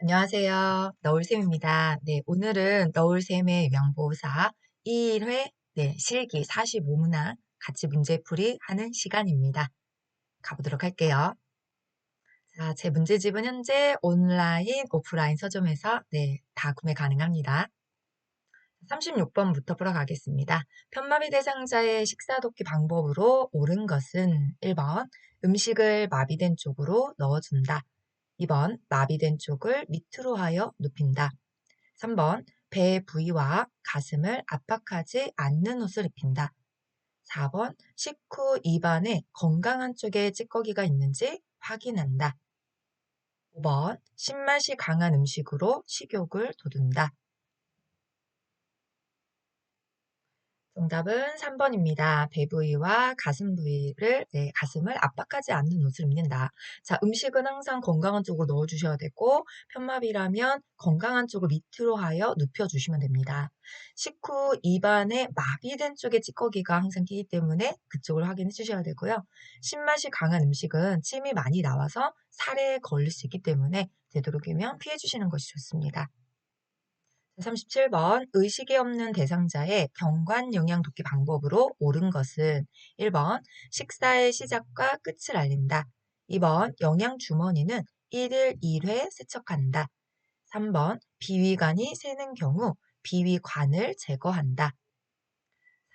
안녕하세요. 너울쌤입니다. 네, 오늘은 너울쌤의 명보사 1회 실기 45문항 같이 문제풀이 하는 시간입니다. 가보도록 할게요. 자, 제 문제집은 현재 온라인, 오프라인 서점에서 다 구매 가능합니다. 36번부터 풀어가겠습니다. 편마비 대상자의 식사 돕기 방법으로 옳은 것은 1번 음식을 마비된 쪽으로 넣어준다. 2번 마비된 쪽을 밑으로 하여 눕힌다. 3번 배 부위와 가슴을 압박하지 않는 옷을 입힌다. 4번 식후 입안에 건강한 쪽에 찌꺼기가 있는지 확인한다. 5번 신맛이 강한 음식으로 식욕을 돋운다. 정답은 3번입니다. 배 부위와 가슴 부위를, 가슴을 압박하지 않는 옷을 입는다. 자, 음식은 항상 건강한 쪽으로 넣어주셔야 되고, 편마비라면 건강한 쪽을 밑으로 하여 눕혀주시면 됩니다. 식후 입안에 마비된 쪽에 찌꺼기가 항상 끼기 때문에 그쪽을 확인해 주셔야 되고요. 신맛이 강한 음식은 침이 많이 나와서 살에 걸릴 수 있기 때문에 되도록이면 피해 주시는 것이 좋습니다. 37번 의식이 없는 대상자의 경관 영양 돕기 방법으로 옳은 것은 1번 식사의 시작과 끝을 알린다. 2번 영양 주머니는 1일 1회 세척한다. 3번 비위관이 새는 경우 비위관을 제거한다.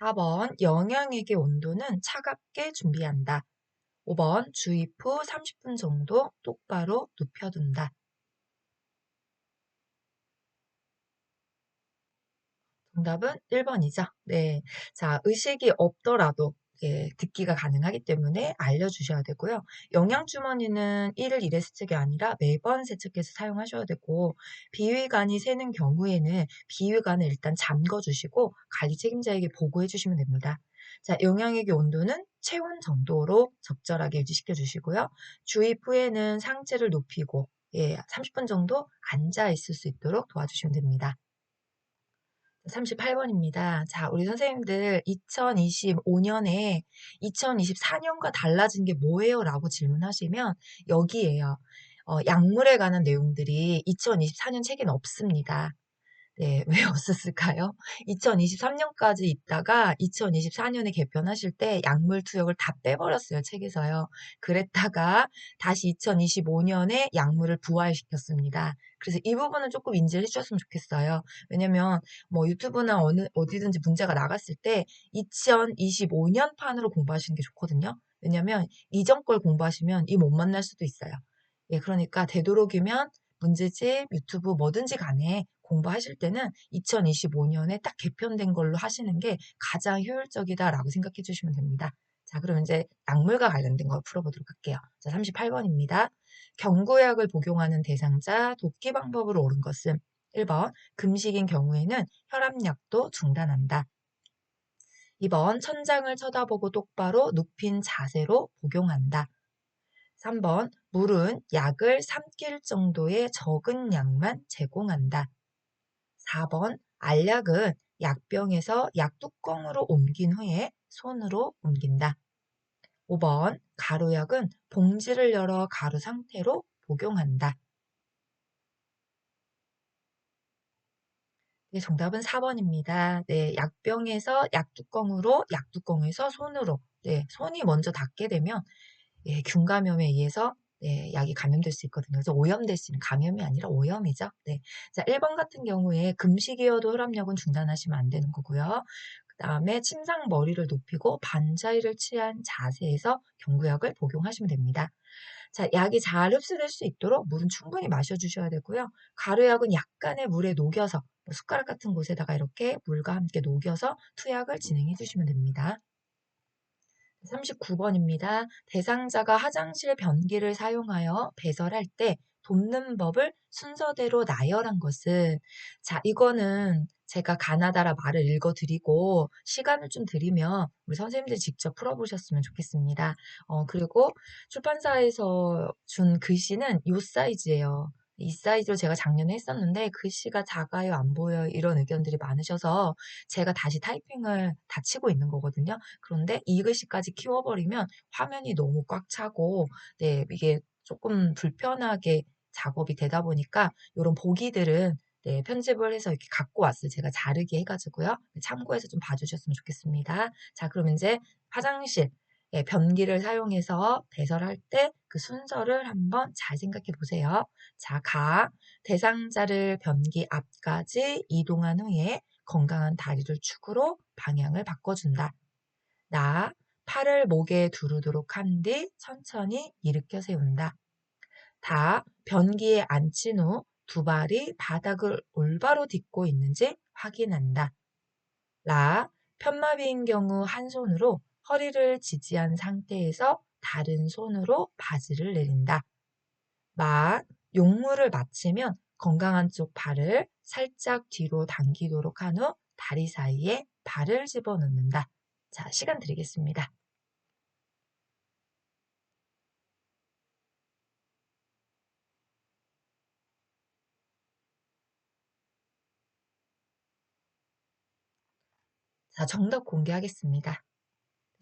4번 영양액의 온도는 차갑게 준비한다. 5번 주입 후 30분 정도 똑바로 눕혀둔다. 정답은 1번이죠. 네. 자, 의식이 없더라도 듣기가 가능하기 때문에 알려주셔야 되고요. 영양주머니는 1일 1회 세척이 아니라 매번 세척해서 사용하셔야 되고, 비위관이 새는 경우에는 비위관을 일단 잠궈주시고 관리 책임자에게 보고해 주시면 됩니다. 자, 영양액의 온도는 체온 정도로 적절하게 유지시켜 주시고요. 주입 후에는 상체를 높이고 30분 정도 앉아 있을 수 있도록 도와주시면 됩니다. 38번입니다. 자, 우리 선생님들 2025년에 2024년과 달라진 게 뭐예요? 라고 질문하시면 여기에요. 약물에 관한 내용들이 2024년 책에는 없습니다. 네, 왜 없었을까요? 2023년까지 있다가 2024년에 개편하실 때 약물 투약을 다 빼버렸어요, 책에서요. 그랬다가 다시 2025년에 약물을 부활시켰습니다. 그래서 이 부분은 조금 인지를 해주셨으면 좋겠어요. 왜냐면 뭐 유튜브나 어디든지 문제가 나갔을 때 2025년 판으로 공부하시는 게 좋거든요. 왜냐면 이전 걸 공부하시면 이 못 만날 수도 있어요. 예, 그러니까 되도록이면 문제집, 유튜브 뭐든지 간에 공부하실 때는 2025년에 딱 개편된 걸로 하시는 게 가장 효율적이다라고 생각해 주시면 됩니다. 자, 그럼 이제 약물과 관련된 거 풀어보도록 할게요. 자, 38번입니다. 경구약을 복용하는 대상자 돕기 방법으로 옳은 것은 1번 금식인 경우에는 혈압약도 중단한다. 2번 천장을 쳐다보고 똑바로 눕힌 자세로 복용한다. 3번 물은 약을 삼킬 정도의 적은 양만 제공한다. 4번 알약은 약병에서 약뚜껑으로 옮긴 후에 손으로 옮긴다. 5번 가루약은 봉지를 열어 가루 상태로 복용한다. 네, 정답은 4번입니다. 네, 약병에서 약뚜껑으로, 약뚜껑에서 손으로, 손이 먼저 닿게 되면 균 감염에 의해서 약이 감염될 수 있거든요. 그래서 오염될 수 있는 감염이 아니라 오염이죠. 네. 자, 1번 같은 경우에 금식이어도 혈압약은 중단하시면 안 되는 거고요. 그 다음에 침상 머리를 높이고 반자리를 취한 자세에서 경구약을 복용하시면 됩니다. 자, 약이 잘 흡수될 수 있도록 물은 충분히 마셔주셔야 되고요. 가루약은 약간의 물에 녹여서 숟가락 같은 곳에다가 이렇게 물과 함께 녹여서 투약을 진행해 주시면 됩니다. 39번입니다. 대상자가 화장실 변기를 사용하여 배설할 때 돕는 법을 순서대로 나열한 것은 자, 이거는 제가 가나다라 말을 읽어드리고 시간을 좀 드리면 우리 선생님들이 직접 풀어보셨으면 좋겠습니다. 그리고 출판사에서 준 글씨는 이 사이즈예요. 이 사이즈로 제가 작년에 했었는데 글씨가 작아요, 안 보여요 이런 의견들이 많으셔서 제가 다시 타이핑을 다 치고 있는 거거든요. 그런데 이 글씨까지 키워버리면 화면이 너무 꽉 차고 이게 조금 불편하게 작업이 되다 보니까 이런 보기들은 네, 편집을 해서 이렇게 갖고 왔어요. 제가 자르기 해가지고요. 참고해서 좀 봐주셨으면 좋겠습니다. 자, 그럼 이제 화장실 변기를 사용해서 배설할 때 그 순서를 한번 잘 생각해 보세요. 자, 대상자를 변기 앞까지 이동한 후에 건강한 다리를 축으로 방향을 바꿔준다. 팔을 목에 두르도록 한 뒤 천천히 일으켜 세운다. 변기에 앉힌 후 두 발이 바닥을 올바로 딛고 있는지 확인한다. 편마비인 경우 한 손으로 허리를 지지한 상태에서 다른 손으로 바지를 내린다. 용무를 마치면 건강한 쪽 발을 살짝 뒤로 당기도록 한 후 다리 사이에 발을 집어넣는다. 자, 시간 드리겠습니다. 자, 정답 공개하겠습니다.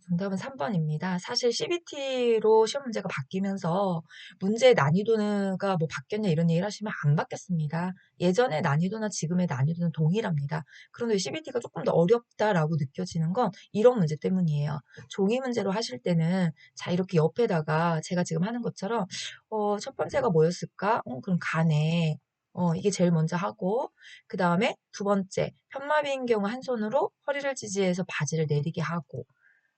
정답은 3번입니다. 사실 CBT로 시험 문제가 바뀌면서 문제의 난이도가 뭐 바뀌었냐 이런 얘기를 하시면 안 바뀌었습니다. 예전의 난이도나 지금의 난이도는 동일합니다. 그런데 CBT가 조금 더 어렵다라고 느껴지는 건 이런 문제 때문이에요. 종이 문제로 하실 때는 자 이렇게 옆에다가 제가 지금 하는 것처럼 첫 번째가 뭐였을까? 그럼 가네. 이게 제일 먼저 하고 그 다음에 두 번째 편마비인 경우 한 손으로 허리를 지지해서 바지를 내리게 하고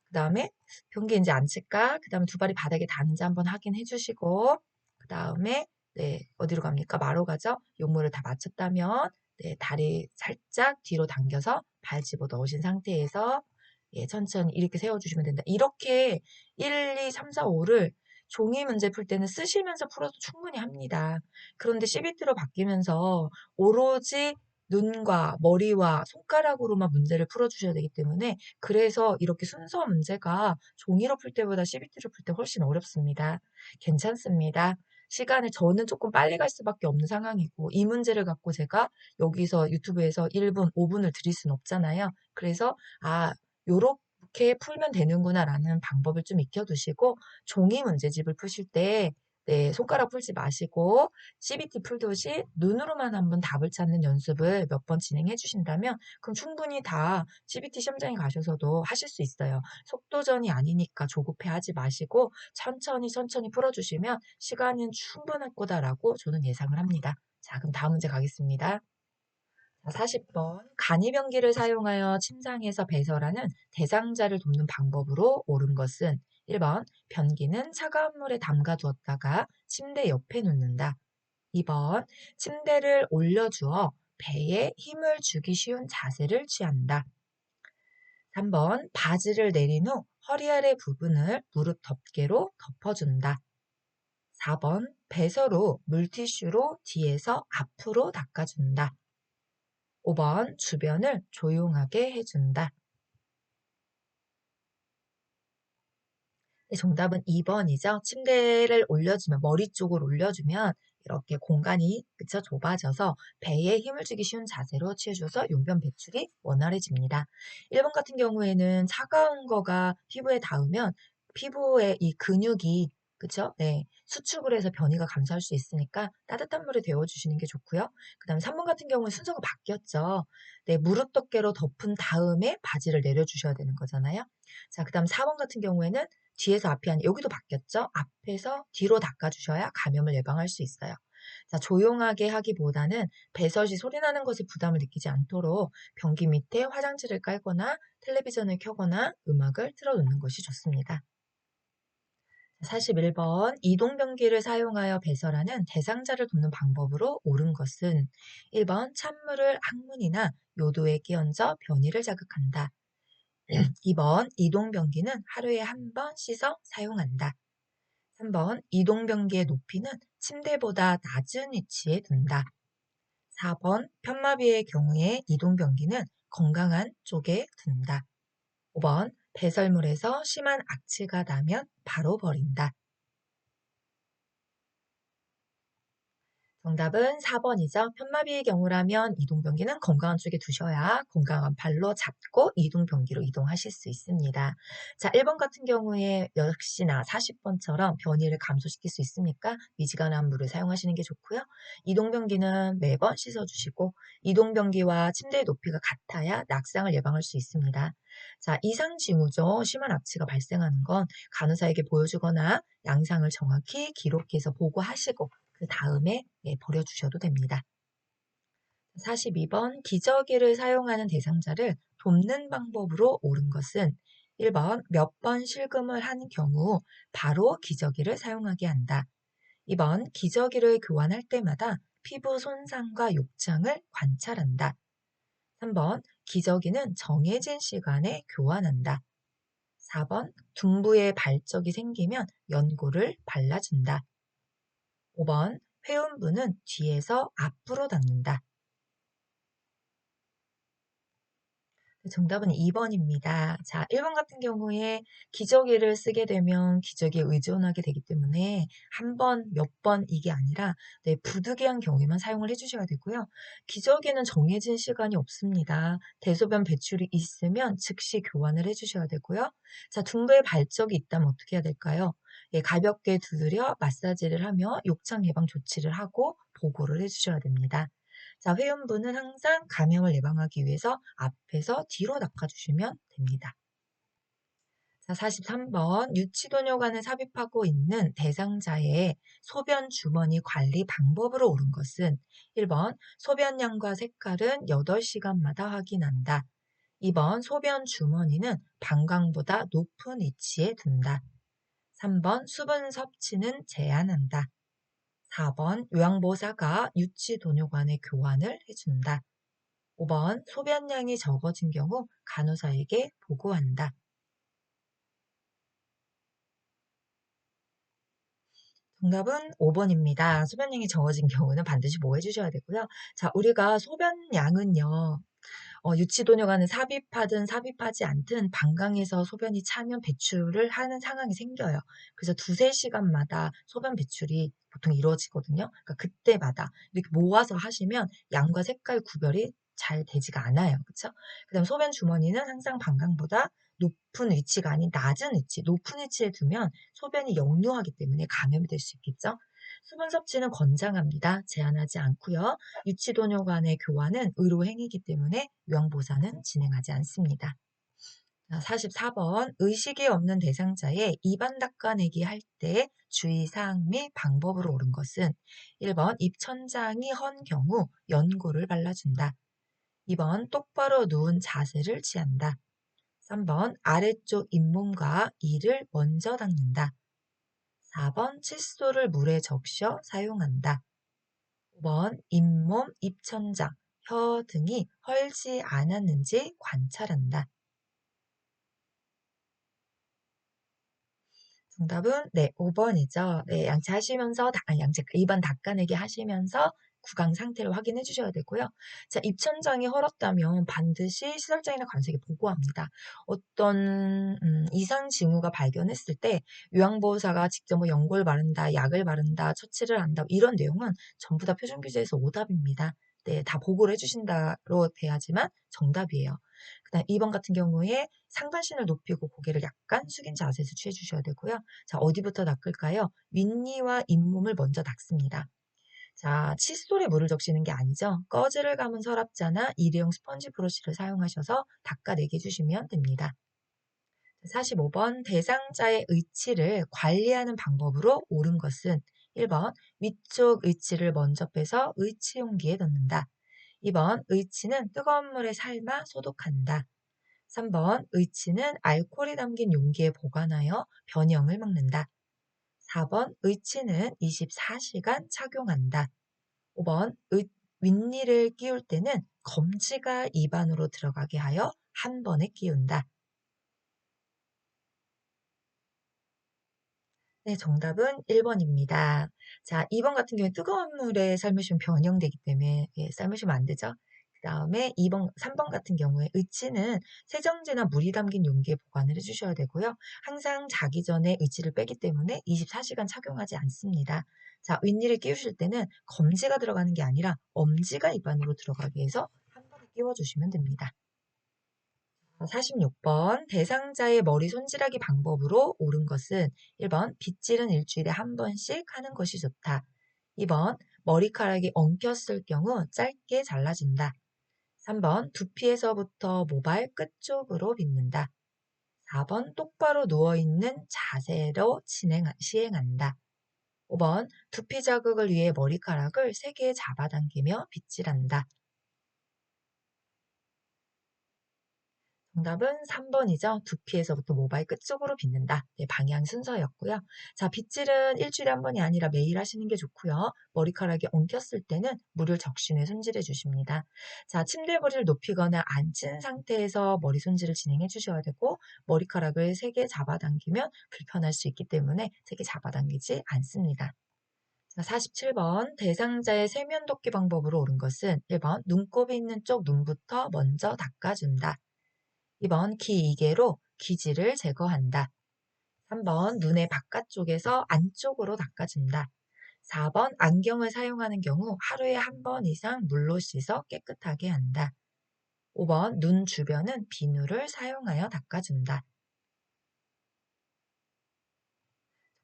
그 다음에 변기에 이제 앉힐까? 그 다음에 두 발이 바닥에 닿는지 한번 확인해 주시고 그 다음에 네, 어디로 갑니까? 마로 가죠? 용모를 다 마쳤다면 네, 다리 살짝 뒤로 당겨서 발 집어 넣으신 상태에서 예, 천천히 이렇게 세워주시면 된다. 이렇게 1, 2, 3, 4, 5를 종이 문제 풀 때는 쓰시면서 풀어도 충분히 합니다. 그런데 CBT로 바뀌면서 오로지 눈과 머리와 손가락으로만 문제를 풀어주셔야 되기 때문에 그래서 이렇게 순서 문제가 종이로 풀 때보다 CBT로 풀 때 훨씬 어렵습니다. 괜찮습니다. 시간을 저는 조금 빨리 갈 수밖에 없는 상황이고 이 문제를 갖고 제가 여기서 유튜브에서 1분, 5분을 드릴 수는 없잖아요. 그래서 요렇게 풀면 되는구나라는 방법을 좀 익혀두시고 종이 문제집을 푸실 때 네, 손가락 풀지 마시고 CBT 풀듯이 눈으로만 한번 답을 찾는 연습을 몇 번 진행해 주신다면 그럼 충분히 다 CBT 시험장에 가셔서도 하실 수 있어요. 속도전이 아니니까 조급해 하지 마시고 천천히 풀어주시면 시간은 충분할 거다라고 저는 예상을 합니다. 자, 그럼 다음 문제 가겠습니다. 40번 간이변기를 사용하여 침상에서 배설하는 대상자를 돕는 방법으로 옳은 것은 1번 변기는 차가운 물에 담가 두었다가 침대 옆에 놓는다. 2번 침대를 올려주어 배에 힘을 주기 쉬운 자세를 취한다. 3번 바지를 내린 후 허리 아래 부분을 무릎 덮개로 덮어준다. 4번 배서로 물티슈로 뒤에서 앞으로 닦아준다. 5번 주변을 조용하게 해준다. 네, 정답은 2번이죠. 침대를 올려주면 머리 쪽을 올려주면 이렇게 공간이 그쵸 좁아져서 배에 힘을 주기 쉬운 자세로 취해줘서 용변 배출이 원활해집니다. 1번 같은 경우에는 차가운 거가 피부에 닿으면 피부의 이 근육이 그쵸? 네. 수축을 해서 변이가 감소할 수 있으니까 따뜻한 물에 데워주시는 게 좋고요. 그 다음에 3번 같은 경우는 순서가 바뀌었죠. 네, 무릎 덮개로 덮은 다음에 바지를 내려주셔야 되는 거잖아요. 자, 그 다음 4번 같은 경우에는 뒤에서 앞이 아니라 여기도 바뀌었죠? 앞에서 뒤로 닦아주셔야 감염을 예방할 수 있어요. 자, 조용하게 하기보다는 배설시 소리 나는 것에 부담을 느끼지 않도록 변기 밑에 화장지를 깔거나 텔레비전을 켜거나 음악을 틀어놓는 것이 좋습니다. 41번 이동변기를 사용하여 배설하는 대상자를 돕는 방법으로 옳은 것은 1번 찬물을 항문이나 요도에 끼얹어 변이를 자극한다. 2번 이동변기는 하루에 한 번 씻어 사용한다. 3번 이동변기의 높이는 침대보다 낮은 위치에 둔다. 4번 편마비의 경우에 이동변기는 건강한 쪽에 둔다. 5번 배설물에서 심한 악취가 나면 바로 버린다. 정답은 4번이죠. 편마비의 경우라면 이동변기는 건강한 쪽에 두셔야 건강한 발로 잡고 이동변기로 이동하실 수 있습니다. 자, 1번 같은 경우에 역시나 40번처럼 변이를 감소시킬 수 있으니까 미지근한 물을 사용하시는 게 좋고요. 이동변기는 매번 씻어주시고 이동변기와 침대의 높이가 같아야 낙상을 예방할 수 있습니다. 자, 이상 징후죠. 심한 악취가 발생하는 건 간호사에게 보여주거나 양상을 정확히 기록해서 보고하시고 그 다음에 버려주셔도 됩니다. 42번 기저귀를 사용하는 대상자를 돕는 방법으로 옳은 것은 1번 몇 번 실금을 한 경우 바로 기저귀를 사용하게 한다. 2번 기저귀를 교환할 때마다 피부 손상과 욕창을 관찰한다. 3번 기저귀는 정해진 시간에 교환한다. 4번 둔부에 발적이 생기면 연고를 발라준다. 5번 회음부는 뒤에서 앞으로 닫는다. 정답은 2번입니다. 자, 1번 같은 경우에 기저귀를 쓰게 되면 기저귀에 의존하게 되기 때문에 한 번, 몇 번 이게 아니라 부득이한 경우에만 사용을 해주셔야 되고요. 기저귀는 정해진 시간이 없습니다. 대소변 배출이 있으면 즉시 교환을 해주셔야 되고요. 자, 둔부에 발적이 있다면 어떻게 해야 될까요? 가볍게 두드려 마사지를 하며 욕창 예방 조치를 하고 보고를 해주셔야 됩니다. 자, 회음부는 항상 감염을 예방하기 위해서 앞에서 뒤로 닦아주시면 됩니다. 자, 43번 유치도뇨관을 삽입하고 있는 대상자의 소변 주머니 관리 방법으로 옳은 것은 1번 소변량과 색깔은 8시간마다 확인한다. 2번 소변 주머니는 방광보다 높은 위치에 둔다. 3번 수분 섭취는 제한한다. 4번 요양보호사가 유치도뇨관의 교환을 해준다. 5번 소변량이 적어진 경우 간호사에게 보고한다. 정답은 5번입니다. 소변량이 적어진 경우는 반드시 뭐 해주셔야 되고요. 자, 우리가 소변량은요. 유치도뇨관을 삽입하든 삽입하지 않든 방광에서 소변이 차면 배출을 하는 상황이 생겨요. 그래서 두세 시간마다 소변 배출이 보통 이루어지거든요. 그러니까 그때마다 이렇게 모아서 하시면 양과 색깔 구별이 잘 되지가 않아요. 그렇죠? 그다음 소변 주머니는 항상 방광보다 높은 위치가 아닌 낮은 위치, 높은 위치에 두면 소변이 역류하기 때문에 감염이 될 수 있겠죠. 수분 섭취는 권장합니다. 제한하지 않고요. 유치도뇨 간의 교환은 의료행위이기 때문에 요양보호사는 진행하지 않습니다. 44번 의식이 없는 대상자의 입안 닦아내기 할 때 주의사항 및 방법으로 옳은 것은 1번 입천장이 헌 경우 연고를 발라준다. 2번 똑바로 누운 자세를 취한다. 3번 아래쪽 잇몸과 이를 먼저 닦는다. 4번 칫솔을 물에 적셔 사용한다. 5번 잇몸, 입천장, 혀 등이 헐지 않았는지 관찰한다. 정답은 5번이죠. 네, 양치하시면서 양치 입안 닦아내기 하시면서 구강 상태를 확인해 주셔야 되고요. 자, 입천장이 헐었다면 반드시 시설장이나 간호사에게 보고합니다. 어떤 이상 징후가 발견했을 때 요양보호사가 직접 뭐 연고를 바른다, 약을 바른다, 처치를 한다 이런 내용은 전부 다 표준규제에서 오답입니다. 네, 다 보고를 해주신다로 돼야지만 정답이에요. 그다음 2번 같은 경우에 상반신을 높이고 고개를 약간 숙인 자세에서 취해 주셔야 되고요. 자, 어디부터 닦을까요? 윗니와 잇몸을 먼저 닦습니다. 자, 칫솔에 물을 적시는 게 아니죠. 꺼즈를 감은 서랍자나 일회용 스펀지 브러쉬를 사용하셔서 닦아내게 해주시면 됩니다. 45번 대상자의 의치를 관리하는 방법으로 옳은 것은 1번 위쪽 의치를 먼저 빼서 의치 용기에 넣는다. 2번 의치는 뜨거운 물에 삶아 소독한다. 3번 의치는 알코올이 담긴 용기에 보관하여 변형을 막는다. 4번 의치는 24시간 착용한다. 5번 윗니를 끼울 때는 검지가 입안으로 들어가게 하여 한 번에 끼운다. 네, 정답은 1번입니다. 자, 2번 같은 경우에 뜨거운 물에 삶으시면 변형되기 때문에 삶으시면 안 되죠. 그다음에 2번, 3번 같은 경우에 의치는 세정제나 물이 담긴 용기에 보관을 해주셔야 되고요. 항상 자기 전에 의치를 빼기 때문에 24시간 착용하지 않습니다. 자, 윗니를 끼우실 때는 검지가 들어가는 게 아니라 엄지가 입안으로 들어가게 해서 한 번에 끼워주시면 됩니다. 46번 대상자의 머리 손질하기 방법으로 옳은 것은 1번 빗질은 일주일에 한 번씩 하는 것이 좋다. 2번 머리카락이 엉켰을 경우 짧게 잘라준다. 3번 두피에서부터 모발 끝쪽으로 빗는다. 4번 똑바로 누워있는 자세로 시행한다. 5번 두피 자극을 위해 머리카락을 세게 잡아당기며 빗질한다. 정답은 3번이죠. 두피에서부터 모발 끝쪽으로 빗는다. 네, 방향 순서였고요. 자, 빗질은 일주일에 한 번이 아니라 매일 하시는 게 좋고요. 머리카락이 엉켰을 때는 물을 적신에 손질해 주십니다. 자, 침대 머리를 높이거나 앉은 상태에서 머리 손질을 진행해 주셔야 되고 머리카락을 세게 잡아당기면 불편할 수 있기 때문에 세게 잡아당기지 않습니다. 자, 47번 대상자의 세면 돕기 방법으로 옳은 것은 1번 눈곱이 있는 쪽 눈부터 먼저 닦아준다. 2번 귀 이개로 기지를 제거한다. 3번 눈의 바깥쪽에서 안쪽으로 닦아준다. 4번 안경을 사용하는 경우 하루에 한 번 이상 물로 씻어 깨끗하게 한다. 5번 눈 주변은 비누를 사용하여 닦아준다.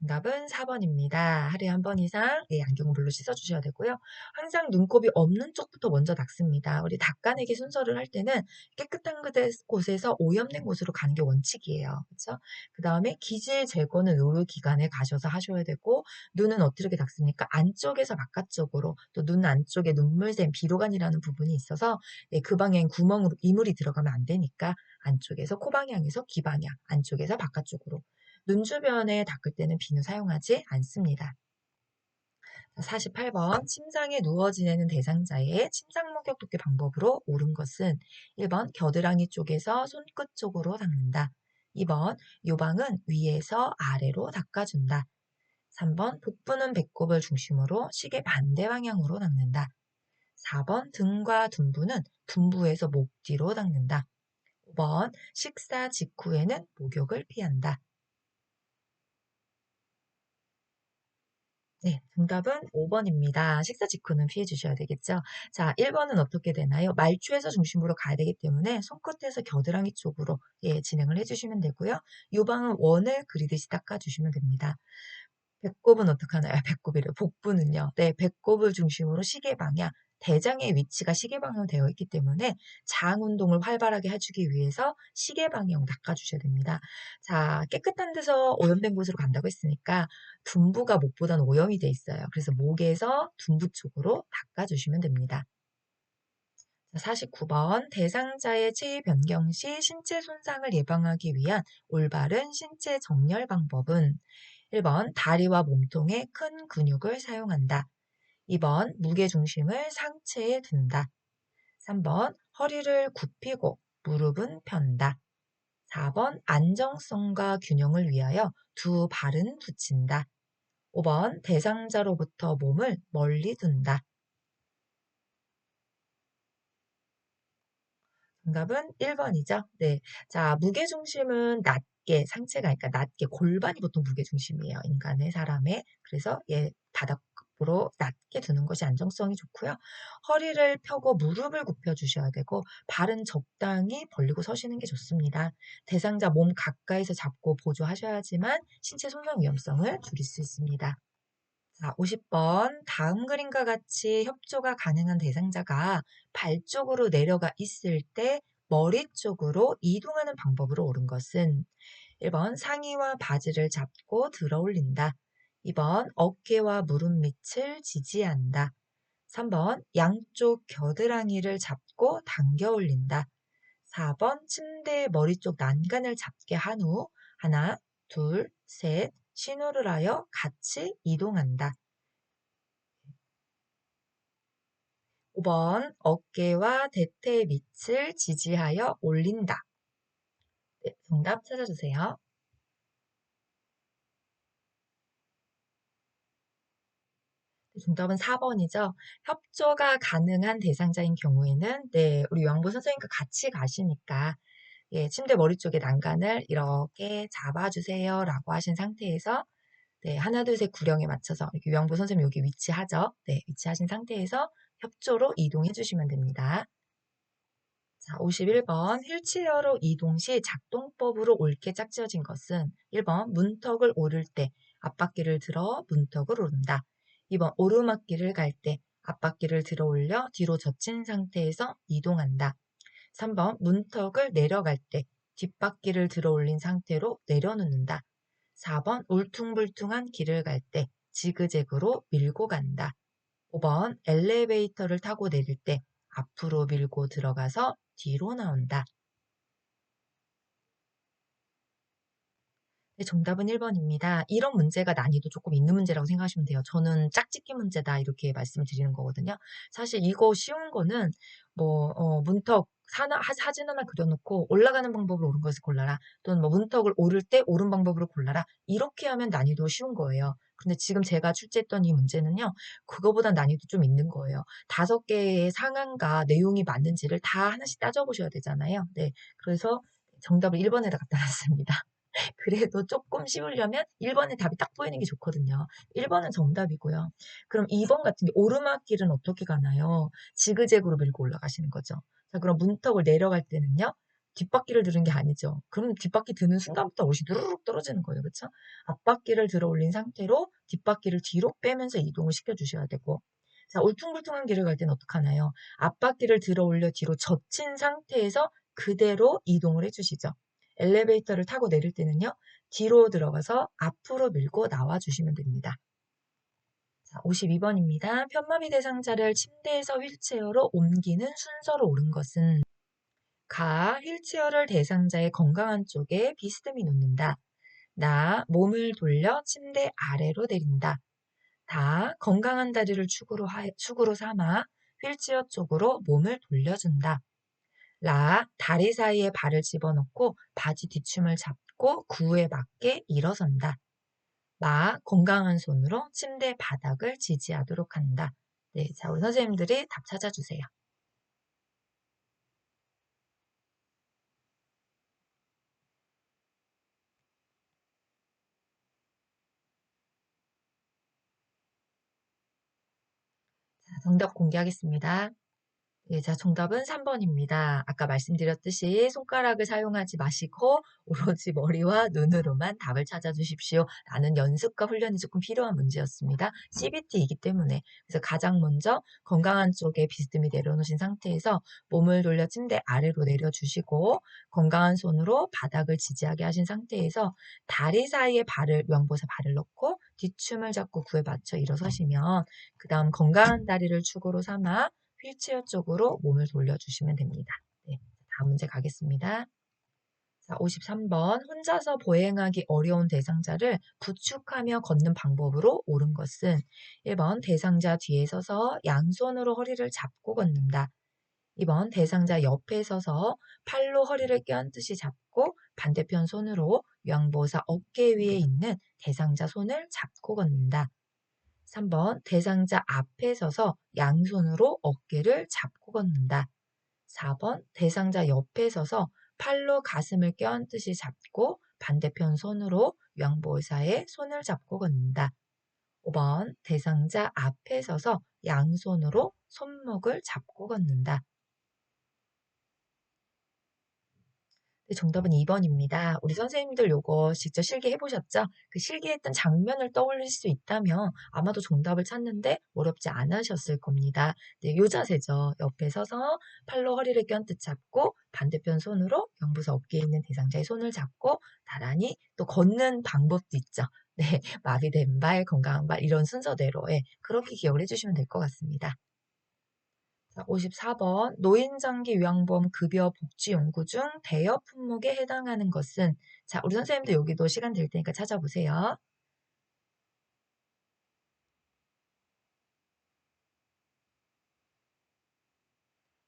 정답은 4번입니다. 하루에 한 번 이상 안경을 물로 씻어주셔야 되고요. 항상 눈곱이 없는 쪽부터 먼저 닦습니다. 우리 닦아내기 순서를 할 때는 깨끗한 곳에서 오염된 곳으로 가는 게 원칙이에요. 그렇죠? 그 다음에 기질 제거는 의료기관에 가셔서 하셔야 되고 눈은 어떻게 닦습니까? 안쪽에서 바깥쪽으로 또 눈 안쪽에 눈물샘, 비로간이라는 부분이 있어서 그 방향 구멍으로 이물이 들어가면 안 되니까 안쪽에서 코 방향에서 귀 방향, 안쪽에서 바깥쪽으로 눈 주변에 닦을 때는 비누 사용하지 않습니다. 48번 침상에 누워 지내는 대상자의 침상 목욕 돕기 방법으로 옳은 것은 1번 겨드랑이 쪽에서 손끝 쪽으로 닦는다. 2번 요방은 위에서 아래로 닦아준다. 3번 복부는 배꼽을 중심으로 시계 반대 방향으로 닦는다. 4번 등과 둔부는 둔부에서 목 뒤로 닦는다. 5번 식사 직후에는 목욕을 피한다. 네, 정답은 5번입니다. 식사 직후는 피해 주셔야 되겠죠. 자, 1번은 어떻게 되나요? 말초에서 중심으로 가야 되기 때문에 손끝에서 겨드랑이 쪽으로 진행을 해주시면 되고요. 요방은 원을 그리듯이 닦아주시면 됩니다. 배꼽은 어떻게 하나요? 배꼽이래요. 복부는요. 네, 배꼽을 중심으로 시계 방향, 대장의 위치가 시계 방향으로 되어 있기 때문에 장 운동을 활발하게 해주기 위해서 시계 방향 닦아주셔야 됩니다. 자, 깨끗한 데서 오염된 곳으로 간다고 했으니까 둔부가 목보다는 오염이 돼 있어요. 그래서 목에서 둔부 쪽으로 닦아주시면 됩니다. 49번 대상자의 체위 변경 시 신체 손상을 예방하기 위한 올바른 신체 정렬 방법은 1번 다리와 몸통에 큰 근육을 사용한다. 2번 무게중심을 상체에 둔다. 3번 허리를 굽히고 무릎은 편다. 4번 안정성과 균형을 위하여 두 발은 붙인다. 5번 대상자로부터 몸을 멀리 둔다. 정답은 1번이죠. 네. 자, 무게중심은 낮게, 상체가, 그러니까 낮게, 골반이 보통 무게중심이에요. 인간의, 사람의. 그래서 바닥으로 낮게 두는 것이 안정성이 좋고요. 허리를 펴고 무릎을 굽혀 주셔야 되고, 발은 적당히 벌리고 서시는 게 좋습니다. 대상자 몸 가까이서 잡고 보조하셔야지만 신체 손상 위험성을 줄일 수 있습니다. 자, 50번. 다음 그림과 같이 협조가 가능한 대상자가 발 쪽으로 내려가 있을 때 머리 쪽으로 이동하는 방법으로 옳은 것은 1번 상의와 바지를 잡고 들어 올린다. 2번 어깨와 무릎 밑을 지지한다. 3번 양쪽 겨드랑이를 잡고 당겨 올린다. 4번 침대 머리 쪽 난간을 잡게 한 후 하나, 둘, 셋 신호를 하여 같이 이동한다. 5번 어깨와 대퇴 밑을 지지하여 올린다. 네, 정답 찾아주세요. 정답은 4번이죠. 협조가 가능한 대상자인 경우에는 네, 우리 요양보 선생님과 같이 가시니까 예, 침대 머리 쪽에 난간을 이렇게 잡아주세요라고 하신 상태에서 네, 하나, 둘, 셋 구령에 맞춰서 이렇게 요양보 선생님 여기 위치하죠. 네, 위치하신 상태에서 협조로 이동해 주시면 됩니다. 자, 51번 휠체어로 이동 시 작동법으로 옳게 짝지어진 것은 1번 문턱을 오를 때 앞바퀴를 들어 문턱을 오른다. 2번 오르막길을 갈 때 앞바퀴를 들어 올려 뒤로 젖힌 상태에서 이동한다. 3번 문턱을 내려갈 때 뒷바퀴를 들어 올린 상태로 내려놓는다. 4번 울퉁불퉁한 길을 갈 때 지그재그로 밀고 간다. 5번 엘리베이터를 타고 내릴 때 앞으로 밀고 들어가서 뒤로 나온다. 네, 정답은 1번입니다. 이런 문제가 난이도 조금 있는 문제라고 생각하시면 돼요. 저는 짝짓기 문제다 이렇게 말씀을 드리는 거거든요. 사실 이거 쉬운 거는 문턱 사진 하나 그려놓고 올라가는 방법으로 옳은 것을 골라라. 또는 뭐 문턱을 오를 때 옳은 방법으로 골라라. 이렇게 하면 난이도 쉬운 거예요. 근데 지금 제가 출제했던 이 문제는요. 그거보다 난이도 좀 있는 거예요. 5개의 상황과 내용이 맞는지를 다 하나씩 따져보셔야 되잖아요. 네, 그래서 정답을 1번에다 갖다 놨습니다. 그래도 조금 쉬우려면 1번의 답이 딱 보이는 게 좋거든요. 1번은 정답이고요. 그럼 2번 같은 게 오르막길은 어떻게 가나요? 지그재그로 밀고 올라가시는 거죠. 자, 그럼 문턱을 내려갈 때는요. 뒷바퀴를 드는 게 아니죠. 그럼 뒷바퀴 드는 순간부터 옷이 누르륵 떨어지는 거예요. 그렇죠? 앞바퀴를 들어 올린 상태로 뒷바퀴를 뒤로 빼면서 이동을 시켜주셔야 되고 자, 울퉁불퉁한 길을 갈 때는 어떡하나요? 앞바퀴를 들어 올려 뒤로 젖힌 상태에서 그대로 이동을 해주시죠. 엘리베이터를 타고 내릴 때는요. 뒤로 들어가서 앞으로 밀고 나와주시면 됩니다. 자, 52번입니다. 편마비 대상자를 침대에서 휠체어로 옮기는 순서로 옳은 것은 가, 휠체어를 대상자의 건강한 쪽에 비스듬히 놓는다. 나, 몸을 돌려 침대 아래로 내린다. 다, 건강한 다리를 축으로 삼아 휠체어 쪽으로 몸을 돌려준다. 라, 다리 사이에 발을 집어넣고 바지 뒷춤을 잡고 구에 맞게 일어선다. 마, 건강한 손으로 침대 바닥을 지지하도록 한다. 네, 자, 우리 선생님들이 답 찾아주세요. 자, 정답 공개하겠습니다. 예, 자, 정답은 3번입니다. 아까 말씀드렸듯이 손가락을 사용하지 마시고 오로지 머리와 눈으로만 답을 찾아주십시오. 라는 연습과 훈련이 조금 필요한 문제였습니다. CBT이기 때문에. 그래서 가장 먼저 건강한 쪽에 비스듬히 내려놓으신 상태에서 몸을 돌려 침대 아래로 내려주시고 건강한 손으로 바닥을 지지하게 하신 상태에서 다리 사이에 명보사 발을 넣고 뒷춤을 잡고 구에 맞춰 일어서시면 그 다음 건강한 다리를 축으로 삼아 휠체어 쪽으로 몸을 돌려주시면 됩니다. 네, 다음 문제 가겠습니다. 자, 53번 혼자서 보행하기 어려운 대상자를 부축하며 걷는 방법으로 옳은 것은 1번 대상자 뒤에 서서 양손으로 허리를 잡고 걷는다. 2번 대상자 옆에 서서 팔로 허리를 껴안듯이 잡고 반대편 손으로 양보사 어깨 위에 있는 대상자 손을 잡고 걷는다. 3번 대상자 앞에 서서 양손으로 어깨를 잡고 걷는다. 4번 대상자 옆에 서서 팔로 가슴을 껴안듯이 잡고 반대편 손으로 양보사의 손을 잡고 걷는다. 5번 대상자 앞에 서서 양손으로 손목을 잡고 걷는다. 네, 정답은 2번입니다. 우리 선생님들 요거 직접 실기해보셨죠? 그 실기했던 장면을 떠올릴 수 있다면 아마도 정답을 찾는데 어렵지 않으셨을 겁니다. 네, 요 자세죠. 옆에 서서 팔로 허리를 껴안듯 잡고 반대편 손으로 영부사 어깨에 있는 대상자의 손을 잡고 나란히 또 걷는 방법도 있죠. 네, 마비된 발, 건강한 발 이런 순서대로 그렇게 기억을 해주시면 될 것 같습니다. 자, 54번 노인장기 요양보험 급여 복지 연구 중 대여 품목에 해당하는 것은 자, 우리 선생님도 여기도 시간 될 테니까 찾아보세요.